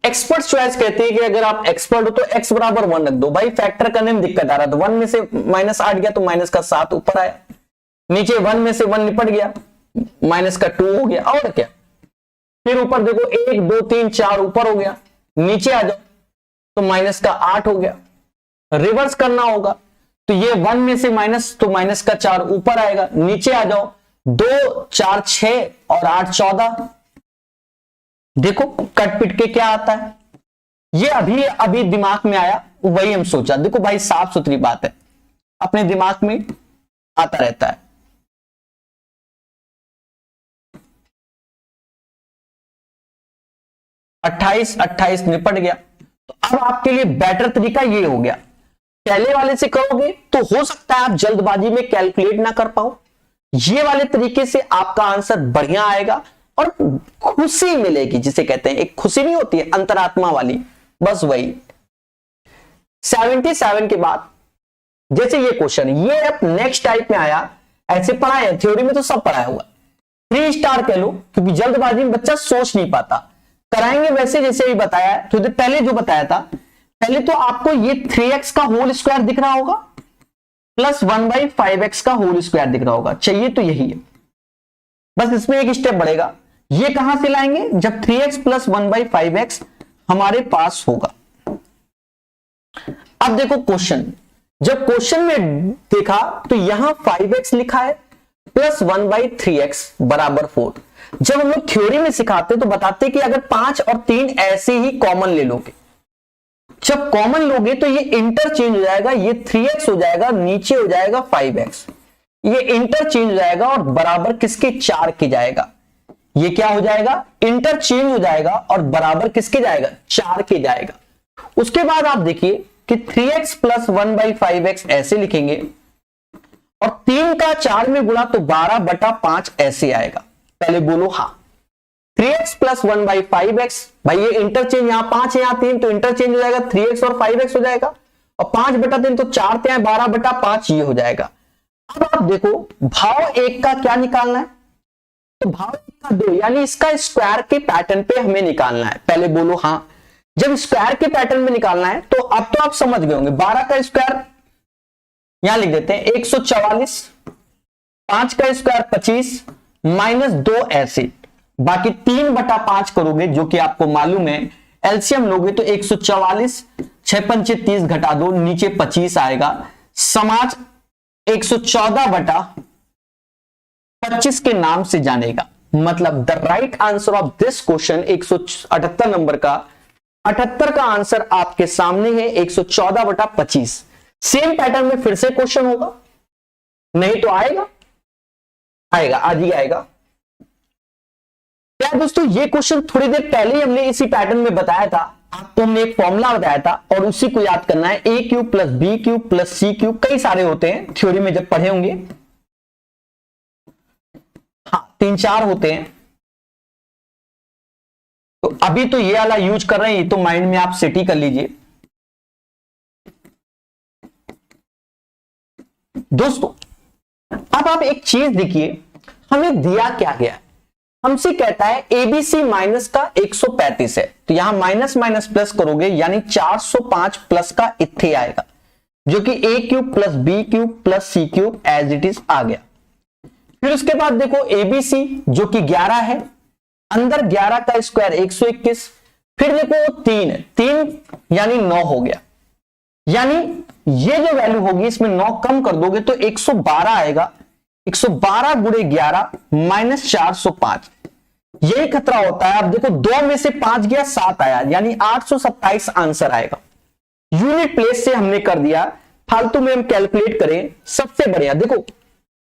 एक्सपर्ट चॉइस कहती है कि अगर आप एक्सपर्ट हो तो x बराबर 1 रख दो। भाई फैक्टर करने में दिक्कत आ रहा था, 1 में से -8 गया तो माइनस का 7 ऊपर आया, नीचे 1 में से 1 निपट गया, माइनस का 2 हो गया, और क्या। फिर ऊपर देखो 1 2 3 4 ऊपर हो गया, नीचे आ जाओ तो माइनस का 8 हो गया। रिवर्स करना होगा तो ये 1 में से माइनस, तो माइनस का 4 ऊपर आएगा, नीचे आ जाओ 2 4 6 और 8 14। देखो कट पिट के क्या आता है, ये अभी अभी दिमाग में आया, वही हम सोचा। देखो भाई साफ सुथरी बात है, अपने दिमाग में आता रहता है। अट्ठाईस 28 निपट गया। तो अब आपके लिए बेटर तरीका ये हो गया, पहले वाले से करोगे तो हो सकता है आप जल्दबाजी में कैलकुलेट ना कर पाओ, ये वाले तरीके से आपका आंसर बढ़िया आएगा और खुशी मिलेगी, जिसे कहते हैं एक खुशी नहीं होती है अंतरात्मा वाली, बस वही। 77 के बाद जैसे ये क्वेश्चन, ये अब नेक्स्ट टाइप में आया, ऐसे पढ़ाया है थ्योरी में तो सब पढ़ाया हुआ, 3 स्टार कह लो, क्योंकि जल्दबाजी में बच्चा सोच नहीं पाता। कराएंगे वैसे जैसे भी बताया, तो पहले जो बताया था, पहले तो आपको ये 3x का होल स्क्वायर दिख रहा होगा प्लस 1/5x का होल स्क्वायर दिख रहा होगा, चाहिए तो यही है। बस इसमें एक स्टेप बढ़ेगा, ये कहां से लाएंगे, जब 3x प्लस 1/5x हमारे पास होगा। अब देखो क्वेश्चन, जब क्वेश्चन में देखा तो यहां 5x लिखा है प्लस 1/3x बराबर 4। जब हम लोग थ्योरी में सिखाते तो बताते कि अगर 5 और 3 ऐसे ही कॉमन ले लोगे, जब कॉमन लोगे तो ये इंटरचेंज हो जाएगा, ये 3x हो जाएगा, नीचे हो जाएगा 5x, ये इंटरचेंज हो जाएगा और बराबर किसके, 4 के जाएगा। ये क्या हो जाएगा, इंटरचेंज हो जाएगा और बराबर किसके जाएगा, 4 के जाएगा। उसके बाद आप देखिए कि 3x प्लस 1/5x ऐसे लिखेंगे और 3 का 4 में गुणा तो 12/5 ऐसे आएगा। पहले बोलो हाँ, 3x प्लस 1/5x, भाई ये इंटरचेंज, यहां 5 है यहां 3, तो इंटरचेंज हो जाएगा, 3x और 5x हो जाएगा, और 5/3 तो 4 ते 12/5 ये हो जाएगा। अब आप देखो भाव 1 का क्या निकालना है, तो भाव 1 का 2, यानी इसका स्क्वायर के पैटर्न पे हमें निकालना है। पहले बोलो हाँ, जब स्क्वायर के पैटर्न में निकालना है तो अब तो आप समझ गए होंगे, 12 का स्क्वायर यहां लिख देते हैं 144, 5 का स्क्वायर 25 माइनस 2 ऐसे, बाकी 3/5 करोगे जो कि आपको मालूम है, एलसीएम लोगे तो 144, 6 पंचे 30 घटा दो, नीचे 25 आएगा, समाज 114/25 के नाम से जानेगा। मतलब the right answer of this question 178 number का 78 का आंसर आपके सामने है 114/25। सेम पैटर्न में फिर से क्वेश्चन होगा, नहीं तो आएगा, आज ही आएगा। क्या दोस्तों, ये क्वेश्चन थोड़ी देर पहले ही हमने इसी पैटर्न में बताया था, आपको हमने एक फॉर्मूला बताया था और उसी को याद करना है। a cube plus B cube plus C cube, कई सारे होते हैं थ्योरी में जब पढ़े होंगे, हाँ 3-4 होते हैं। तो अभी तो ये वाला यूज कर रहे हैं, तो माइंड में आप सेट ही कर लीजिए। दोस्तों अब आप एक चीज देखिए, हमें दिया क्या गया, हमसे कहता है एबीसी माइनस का 135 है, तो यहां माइनस माइनस प्लस करोगे यानी 405 प्लस का इत्थे आएगा, जो कि a cube plus B cube plus C cube as it is आ गया। फिर उसके बाद देखो एबीसी जो कि 11 है, अंदर 11 का स्क्वायर 121 फिर देखो 3 है, 3 यानी 9 हो गया, यानी ये जो वैल्यू होगी इसमें 9 कम कर दोगे तो 112 आएगा। 112 गुणे 11 माइनस 405, यही खतरा होता है। अब देखो 2 में से 5 गया 7 आया, यानी 827 आंसर आएगा। यूनिट प्लेस से हमने कर दिया, फालतू में हम कैलकुलेट करें सबसे बढ़िया। देखो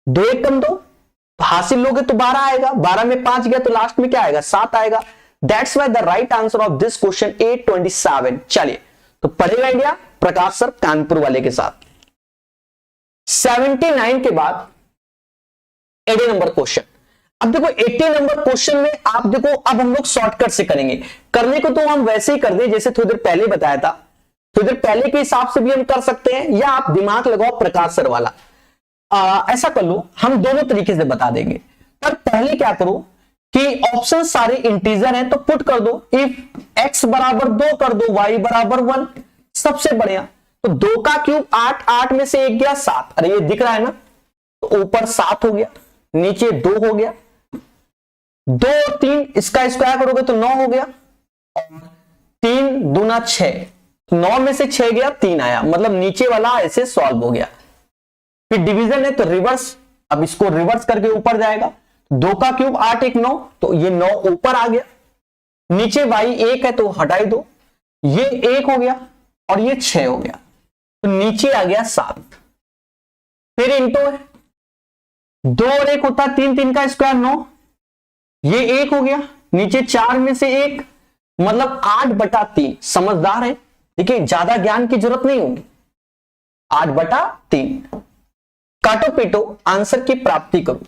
2 1 कम 2 तो हासिल लोगे तो 12 आएगा, 12 में 5 गया तो लास्ट में क्या आएगा 7 आएगा। That's why the right answer of this question 827। चलिए तो पढ़ेगा इंडिया प्रकाश सर कानपुर वाले के साथ। 79 के बाद 80 नंबर क्वेश्चन। अब देखो 80 नंबर क्वेश्चन में आप देखो, अब हम लोग शॉर्टकट से करेंगे। करने को तो हम वैसे ही कर दें जैसे थोड़ी देर पहले बताया था, थोड़ी देर पहले के हिसाब से भी हम कर सकते हैं, या आप दिमाग लगाओ प्रकाश सर वाला। ऐसा कर लो, हम दोनों तरीके से बता देंगे। पर पहले क्या करो कि ऑप्शन सारे इंटीजर हैं तो पुट कर दो, इफ x बराबर 2 कर दो, y बराबर 1, सबसे बढ़िया। तो 2 का क्यूब 8, 8 में से 1 गया 7, अरे ये दिख रहा है ना, तो ऊपर 7 हो गया, नीचे 2 हो गया, 2 और 3 इसका स्क्वायर करोगे तो 9 हो गया, 3 दूना 6, 9 में से 6 गया 3 आया, मतलब नीचे वाला ऐसे सॉल्व हो गया। फिर डिवीजन है तो रिवर्स, अब इसको रिवर्स करके ऊपर जाएगा, 2 का क्यूब 8 1 9, तो ये 9 ऊपर आ गया, नीचे y 1 है तो हटाई दो, ये 1 हो गया और ये 6 हो गया, तो नीचे आ गया 7। फिर इंटू है, 2 और 1 होता है 3, 3 का स्क्वायर 9, ये 1 हो गया, नीचे 4 में से 1, मतलब 8/3। समझदार है, देखिए ज्यादा ज्ञान की जरूरत नहीं होगी, 8/3। काटो पीटो आंसर की प्राप्ति करो।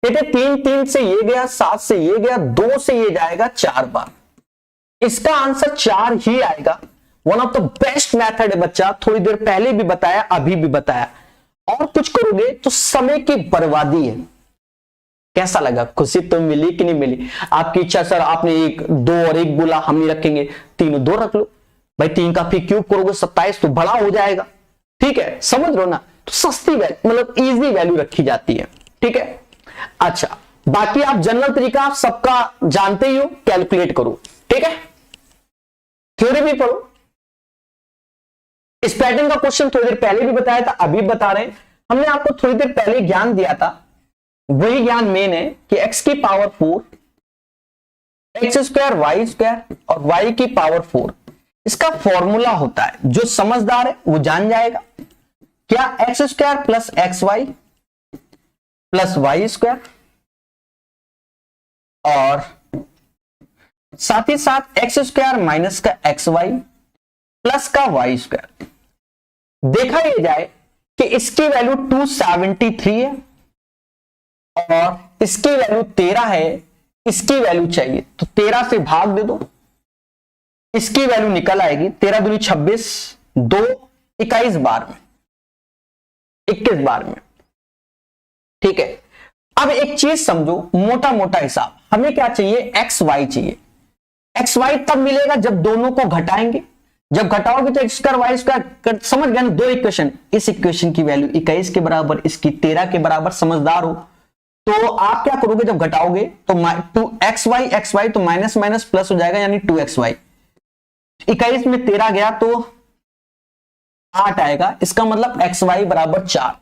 कहते 3 3 से ये गया, 7 से ये गया, 2 से ये जाएगा 4 बार, इसका आंसर 4 ही आएगा। One of the best method है बच्चा, थोड़ी देर पहले भी बताया, अभी भी बताया। और कुछ करोगे तो समय की बर्बादी है। कैसा लगा, खुशी तो मिली कि नहीं मिली? आपकी इच्छा सर आपने 1 2 और 1 बोला, हम नहीं रखेंगे, तीनों 2 रख लो भाई। 3 का फिर क्यूब करोगे 27 तो बड़ा हो जाएगा, ठीक है, समझ लो ना। तो सस्ती वैल्यू मतलब इजी वैल्यू रखी जाती है, ठीक है। अच्छा बाकी आप जनरल तरीका आप सबका जानते ही हो, कैलकुलेट करो, ठीक है। थ्योरी भी पढ़ो। इस पैटर्न का क्वेश्चन थोड़ी देर पहले भी बताया था, अभी बता रहे हैं। हमने आपको थोड़ी देर पहले ज्ञान दिया था, वही ज्ञान मेन है कि x की power 4 x square Y square और y की पावर 4, इसका फॉर्मूला होता है, जो समझदार है वो जान जाएगा। क्या X square plus x Y plus Y square, और साथ ही साथ एक्स स्क्वायर माइनस का एक्स वाई प्लस का वाई स्क्वायर। देखा ये जाए कि इसकी वैल्यू 273 है और इसकी वैल्यू 13 है, इसकी वैल्यू चाहिए तो 13 से भाग दे दो, इसकी वैल्यू निकल आएगी 13 दूनी 26, 2 21 बार में, 21 बार में, ठीक है। अब एक चीज समझो, मोटा मोटा हिसाब, हमें क्या चाहिए, एक्स वाई चाहिए। एक्स वाई तब मिलेगा जब दोनों को घटाएंगे, जब घटाओगे तो एक्स स्क्वायर वाई स्क्वायर, समझ गए ना, 2 इक्वेशन, इस इक्वेशन की वैल्यू 21 के बराबर, इसकी 13 के बराबर, समझदार हो। तो आप क्या करोगे जब घटाओगे तो 2xy तो माइनस माइनस प्लस हो जाएगा, यानी 2xy। 21 में 13 गया तो 8 आएगा, इसका मतलब xy बराबर 4।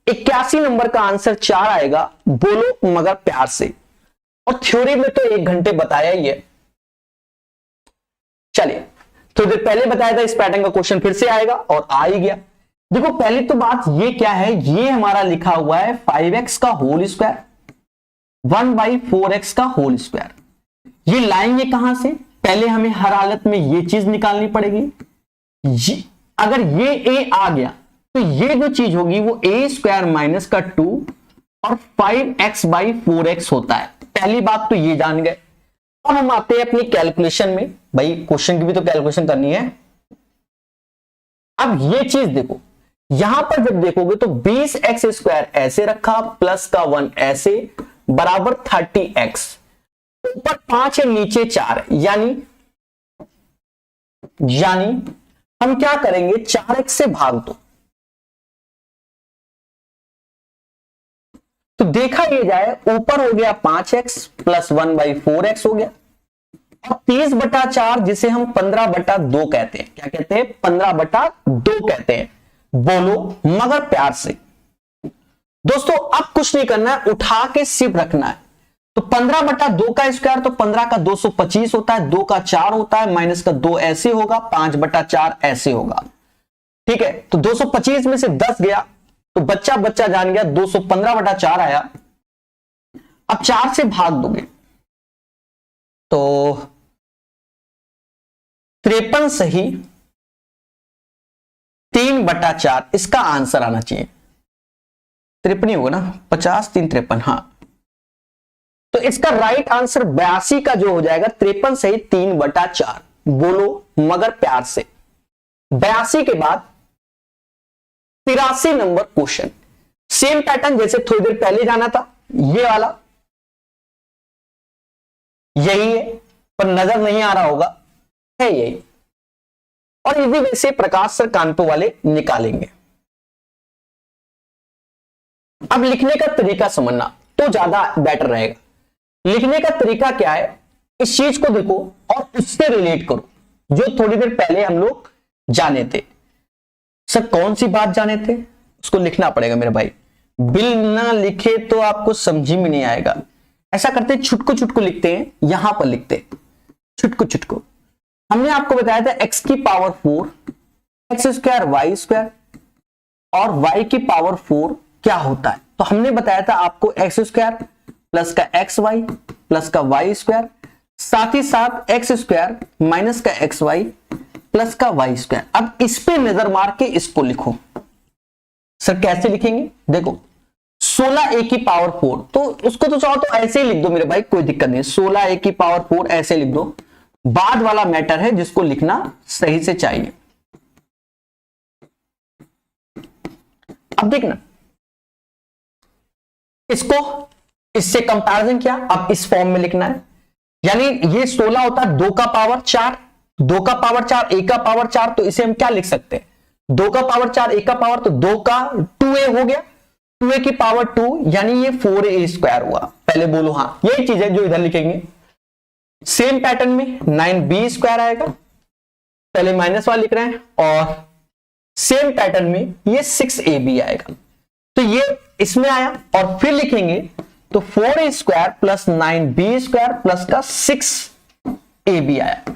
81 नंबर का आंसर 4 आएगा, बोलो मगर प्यार से। और थ्योरी में तो 1 घंटे बताया ही है। चलिए थोड़ी देर पहले बताया था, इस पैटर्न का क्वेश्चन फिर से आएगा और आ ही गया। देखो पहली तो बात ये क्या है, ये हमारा लिखा हुआ है 5x का होल स्क्वायर 1/4x का होल स्क्वायर। ये लाएंगे कहां से, पहले हमें हर हालत में ये चीज निकालनी पड़ेगी। अगर ये a आ गया तो ये जो चीज होगी वो a स्क्वायर माइनस का 2 और 5x/4x होता है। पहली बात तो ये जान गए। अब हम आते हैं अपनी कैलकुलेशन में, भाई क्वेश्चन की भी तो कैलकुलेशन करनी है। अब ये चीज देखो, यहां पर जब देखोगे तो 20x स्क्वायर ऐसे रखा प्लस का 1 ऐसे बराबर 30x, ऊपर 5 है नीचे 4 है, यानी हम क्या करेंगे, 4x से भाग दो। तो देखा ये जाए, ऊपर हो गया 5x प्लस 1/4x हो गया, और 30/4 जिसे हम 15/2 कहते हैं। क्या कहते हैं? 15/2 कहते हैं। बोलो मगर प्यार से। दोस्तों अब कुछ नहीं करना है, उठा के सिर्फ रखना है। तो 15/2 का स्क्वायर तो 15 का 225 होता है, 2 का 4 होता है, माइनस का 2 ऐसे होगा, 5/4 ऐसे होगा। ठीक है, तो 225 में से 10 गया तो बच्चा बच्चा जान गया, 215/4 आया। अब 4 से भाग दोगे तो 53 सही 3/4 इसका आंसर आना चाहिए। 53 ही होगा ना, 50 3 53। हाँ, तो इसका राइट आंसर 82 का जो हो जाएगा 53 सही 3/4। बोलो मगर प्यार से। 82 के बाद 83 नंबर क्वेश्चन, सेम पैटर्न जैसे थोड़ी देर पहले जाना था, ये वाला यही है पर नजर नहीं आ रहा होगा, है यही। और इसी वजह से प्रकाश सर कानपुर वाले निकालेंगे। अब लिखने का तरीका समझना तो ज्यादा बेटर रहेगा। लिखने का तरीका क्या है, इस चीज को देखो और उससे रिलेट करो जो थोड़ी देर पहले हम लोग जाने थे। सर कौन सी बात जाने थे, उसको लिखना पड़ेगा मेरे भाई। बिल ना लिखे तो आपको समझ में नहीं आएगा। ऐसा करते छुटकू छुटकू लिखते हैं, यहां पर लिखते हैं छुटकू छुटकू। हमने आपको बताया था x की पावर 4 x² y² और y की पावर 4 क्या होता है। तो हमने बताया था आपको x² प्लस का xy प्लस का y², साथ ही साथ x² माइनस का xy प्लस का y²। अब इस पे नजर मार के इसको लिखो। सर कैसे लिखेंगे, देखो 16a की पावर 4, तो उसको तो चाहो तो ऐसे ही लिख दो मेरे भाई, कोई दिक्कत नहीं। 16a की पावर 4 ऐसे लिख दो, बाद वाला मैटर है जिसको लिखना सही से चाहिए। अब देखना, इसको इससे कंपैरिजन किया, अब इस फॉर्म में लिखना है। यानी ये 16 होता है 2 का पावर 4, 2 का पावर 4 a का पावर 4, तो इसे हम क्या लिख सकते हैं, 2 का पावर 4 a का पावर, तो 2 का 2a हो गया, 2a की पावर 2 यानी ये 4a² हुआ। पहले बोलो हाँ, यही चीज है जो इधर लिखेंगे। सेम पैटर्न में 9b² आएगा, पहले माइनस वाला लिख रहे हैं, और सेम पैटर्न में ये 6ab आएगा। तो ये इसमें आया और फिर लिखेंगे तो 4a² प्लस 9b² प्लस का 6ab आया।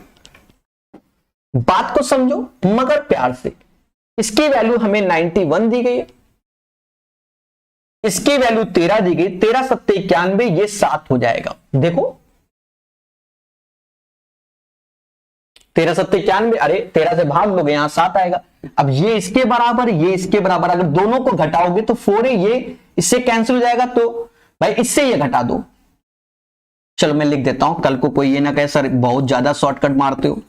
बात को समझो मगर प्यार से। इसकी वैल्यू हमें 91 दी गई है, इसकी वैल्यू 13 दी गई, 13 7 91, ये 7 हो जाएगा। देखो 13 7 91, अरे 13 से भाग दोगे यहां 7 आएगा। अब ये इसके बराबर, ये इसके बराबर, अगर दोनों को घटाओगे तो 4 ये इससे कैंसिल हो जाएगा, तो भाई इससे ये घटा दो। चलो मैं लिख देता हूं, कल को कोई ये ना कहे सर बहुत ज्यादा शॉर्टकट मारते हो।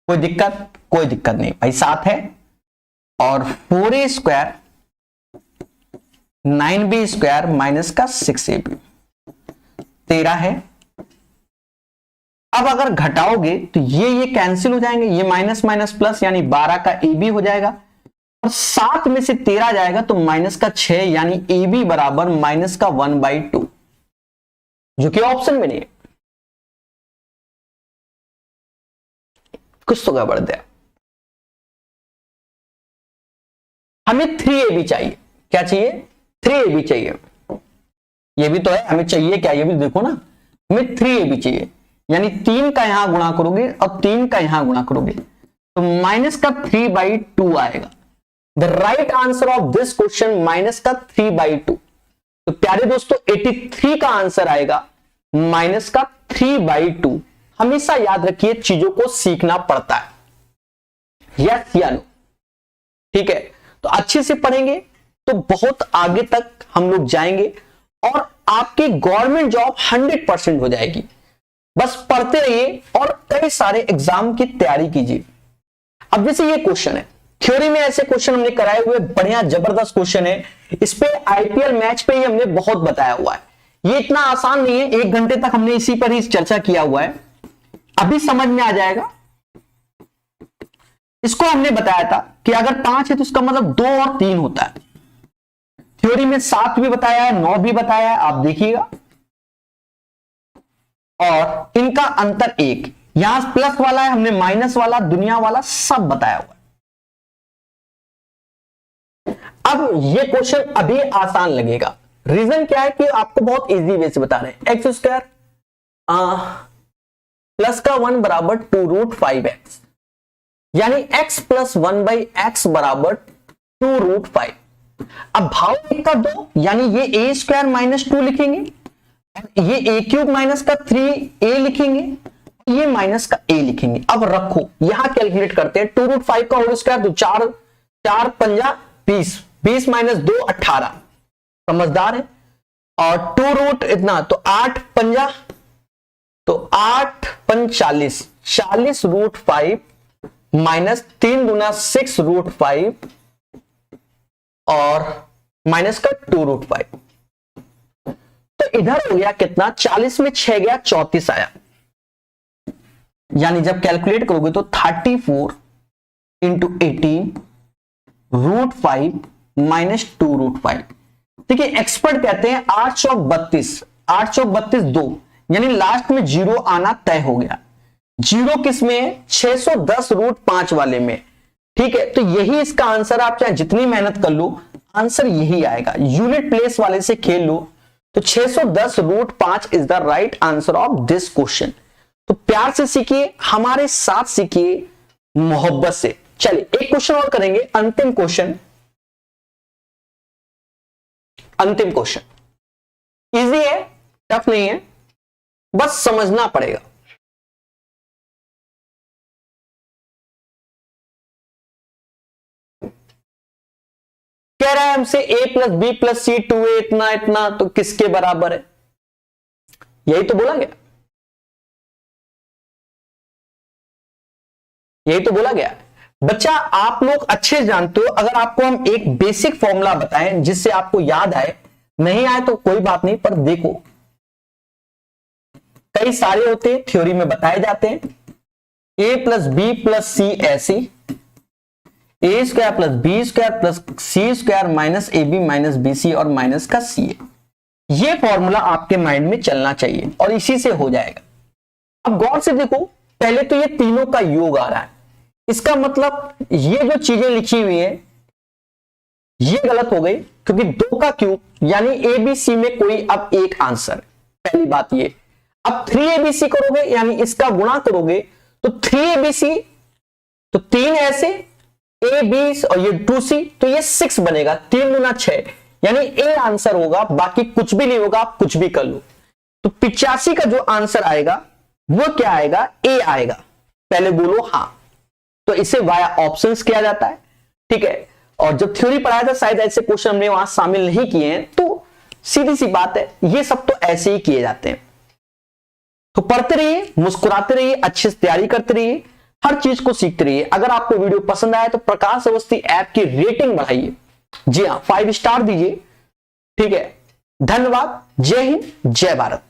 कोई दिक्कत, कोई दिक्कत नहीं भाई, 7 है और 4a² 9b² माइनस का 6ab 13 है। अब अगर घटाओगे तो ये कैंसिल हो जाएंगे, ये माइनस माइनस प्लस यानी 12 का ab हो जाएगा, और 7 में से 13 जाएगा तो माइनस का 6 यानी ab बराबर माइनस का 1/2, जो कि ऑप्शन में नहीं है। कुछ तो गड़बड़ दिया। हमें 3ab चाहिए। क्या चाहिए? 3ab चाहिए। ये भी तो है, हमें चाहिए क्या, ये भी देखो ना, हमें 3ab चाहिए। यानी 3 का यहां गुणा करोगे और 3 का यहां गुणा करोगे तो माइनस का 3/2 आएगा। The right answer of this question minus का 3/2। तो प्यारे दोस्तों 83 का आंसर आएगा माइनस का 3/2। हमेशा याद रखिए चीजों को सीखना पड़ता है, यस या नो, ठीक है। तो अच्छे से पढ़ेंगे तो बहुत आगे तक हम लोग जाएंगे और आपकी गवर्नमेंट जॉब 100% हो जाएगी। बस पढ़ते रहिए और कई सारे एग्जाम की तैयारी कीजिए। अब जैसे ये क्वेश्चन है, थ्योरी में ऐसे क्वेश्चन हमने कराए हुए, बढ़िया जबरदस्त क्वेश्चन है। इस पे आईपीएल मैच पे ही हमने बहुत बताया हुआ है। ये इतना आसान नहीं है, 1 घंटे तक हमने इसी पर ही चर्चा किया हुआ है, अभी समझ में आ जाएगा। इसको हमने बताया था कि अगर 5 है तो उसका मतलब 2 और 3 होता है। थ्योरी में 7 भी बताया है, 9 भी बताया है, आप देखिएगा। और इनका अंतर 1, यहां प्लस वाला है, हमने माइनस वाला, दुनिया वाला सब बताया हुआ है। अब ये क्वेश्चन अभी आसान लगेगा, रीजन क्या है कि आपको बहुत इजी वे से बता रहे हैं। एक्स स्क्वायर प्लस का 1 बराबर 2√5x, यानी x प्लस 1/x बराबर 2√5। अब भाव एक का 2, यानी ये a स्क्वायर माइनस 2 लिखेंगे, ये a क्यूब माइनस का 3a लिखेंगे, ये माइनस का a लिखेंगे। अब रखो यहां कैलकुलेट करते हैं, 2√5 का होल स्क्वायर तो 4 पंजा 20, 20 माइनस 2 18, समझदार है। और 2 रूट इतना तो 8 पंजा तो 8 पंज 40, 40√5 माइनस 3 गुना 6√5 और माइनस का 2√5। तो इधर हो गया कितना, 40 में 6 गया 34 आया, यानी जब कैलकुलेट करोगे तो 34 इंटू 18√5 माइनस 2√5। देखिए एक्सपर्ट कहते हैं 8 चौक 32, 8 चौक 32 2, यानी लास्ट में 0 आना तय हो गया। 0 किस में है, 610√5 वाले में, ठीक है। तो यही इसका आंसर, आप चाहे जितनी मेहनत कर लो आंसर यही आएगा। यूनिट प्लेस वाले से खेल लो तो 610√5 is the right answer of this question. तो प्यार से सीखिए, हमारे साथ सीखिए, मोहब्बत से। चलिए एक क्वेश्चन और करेंगे, अंतिम क्वेश्चन। अंतिम क्वेश्चन इजी है, टफ नहीं है, बस समझना पड़ेगा। कह रहा है हमसे a plus B plus C 2a इतना इतना तो किसके बराबर है, यही तो बोला गया, यही तो बोला गया। बच्चा आप लोग अच्छे जानते हो, अगर आपको हम एक बेसिक फॉर्मूला बताएं जिससे आपको याद आए, नहीं आए तो कोई बात नहीं, पर देखो कई सारे होते हैं, थ्योरी में बताए जाते हैं। a plus B plus c ऐसी, a square plus b square plus c square minus a b minus b c और माइनस का सी ए। ये फॉर्मूला आपके माइंड में चलना चाहिए और इसी से हो जाएगा। अब गौर से देखो, पहले तो ये तीनों का योग आ रहा है, इसका मतलब ये जो चीजें लिखी हुई है ये गलत हो गई, क्योंकि 2 का क्यूब यानी ए बी सी में कोई अब एक आंसर, पहली बात ये। अब 3abc करोगे यानी इसका गुणा करोगे तो 3abc, तो 3 ऐसे ए बी और ये 2c, तो ये 6 बनेगा, 3 गुना 6, यानी ए आंसर होगा, बाकी कुछ भी नहीं होगा, आप कुछ भी कर लो। तो 85 का जो आंसर आएगा वो क्या आएगा, ए आएगा। पहले बोलो हाँ। तो इसे वाया ऑप्शंस किया जाता है, ठीक है। और जब थ्योरी पढ़ाया था शायद ऐसे क्वेश्चन हमने वहां शामिल नहीं किए हैं, तो सीधी सी बात है, ये सब तो ऐसे ही किए जाते हैं। तो पढ़ते रहिए, मुस्कुराते रहिए, अच्छे से तैयारी करते रहिए, हर चीज को सीखते रहिए। अगर आपको वीडियो पसंद आया तो प्रकाश अवस्थी ऐप की रेटिंग बढ़ाइए, जी हाँ 5 स्टार दीजिए, ठीक है। धन्यवाद, जय हिंद, जय भारत।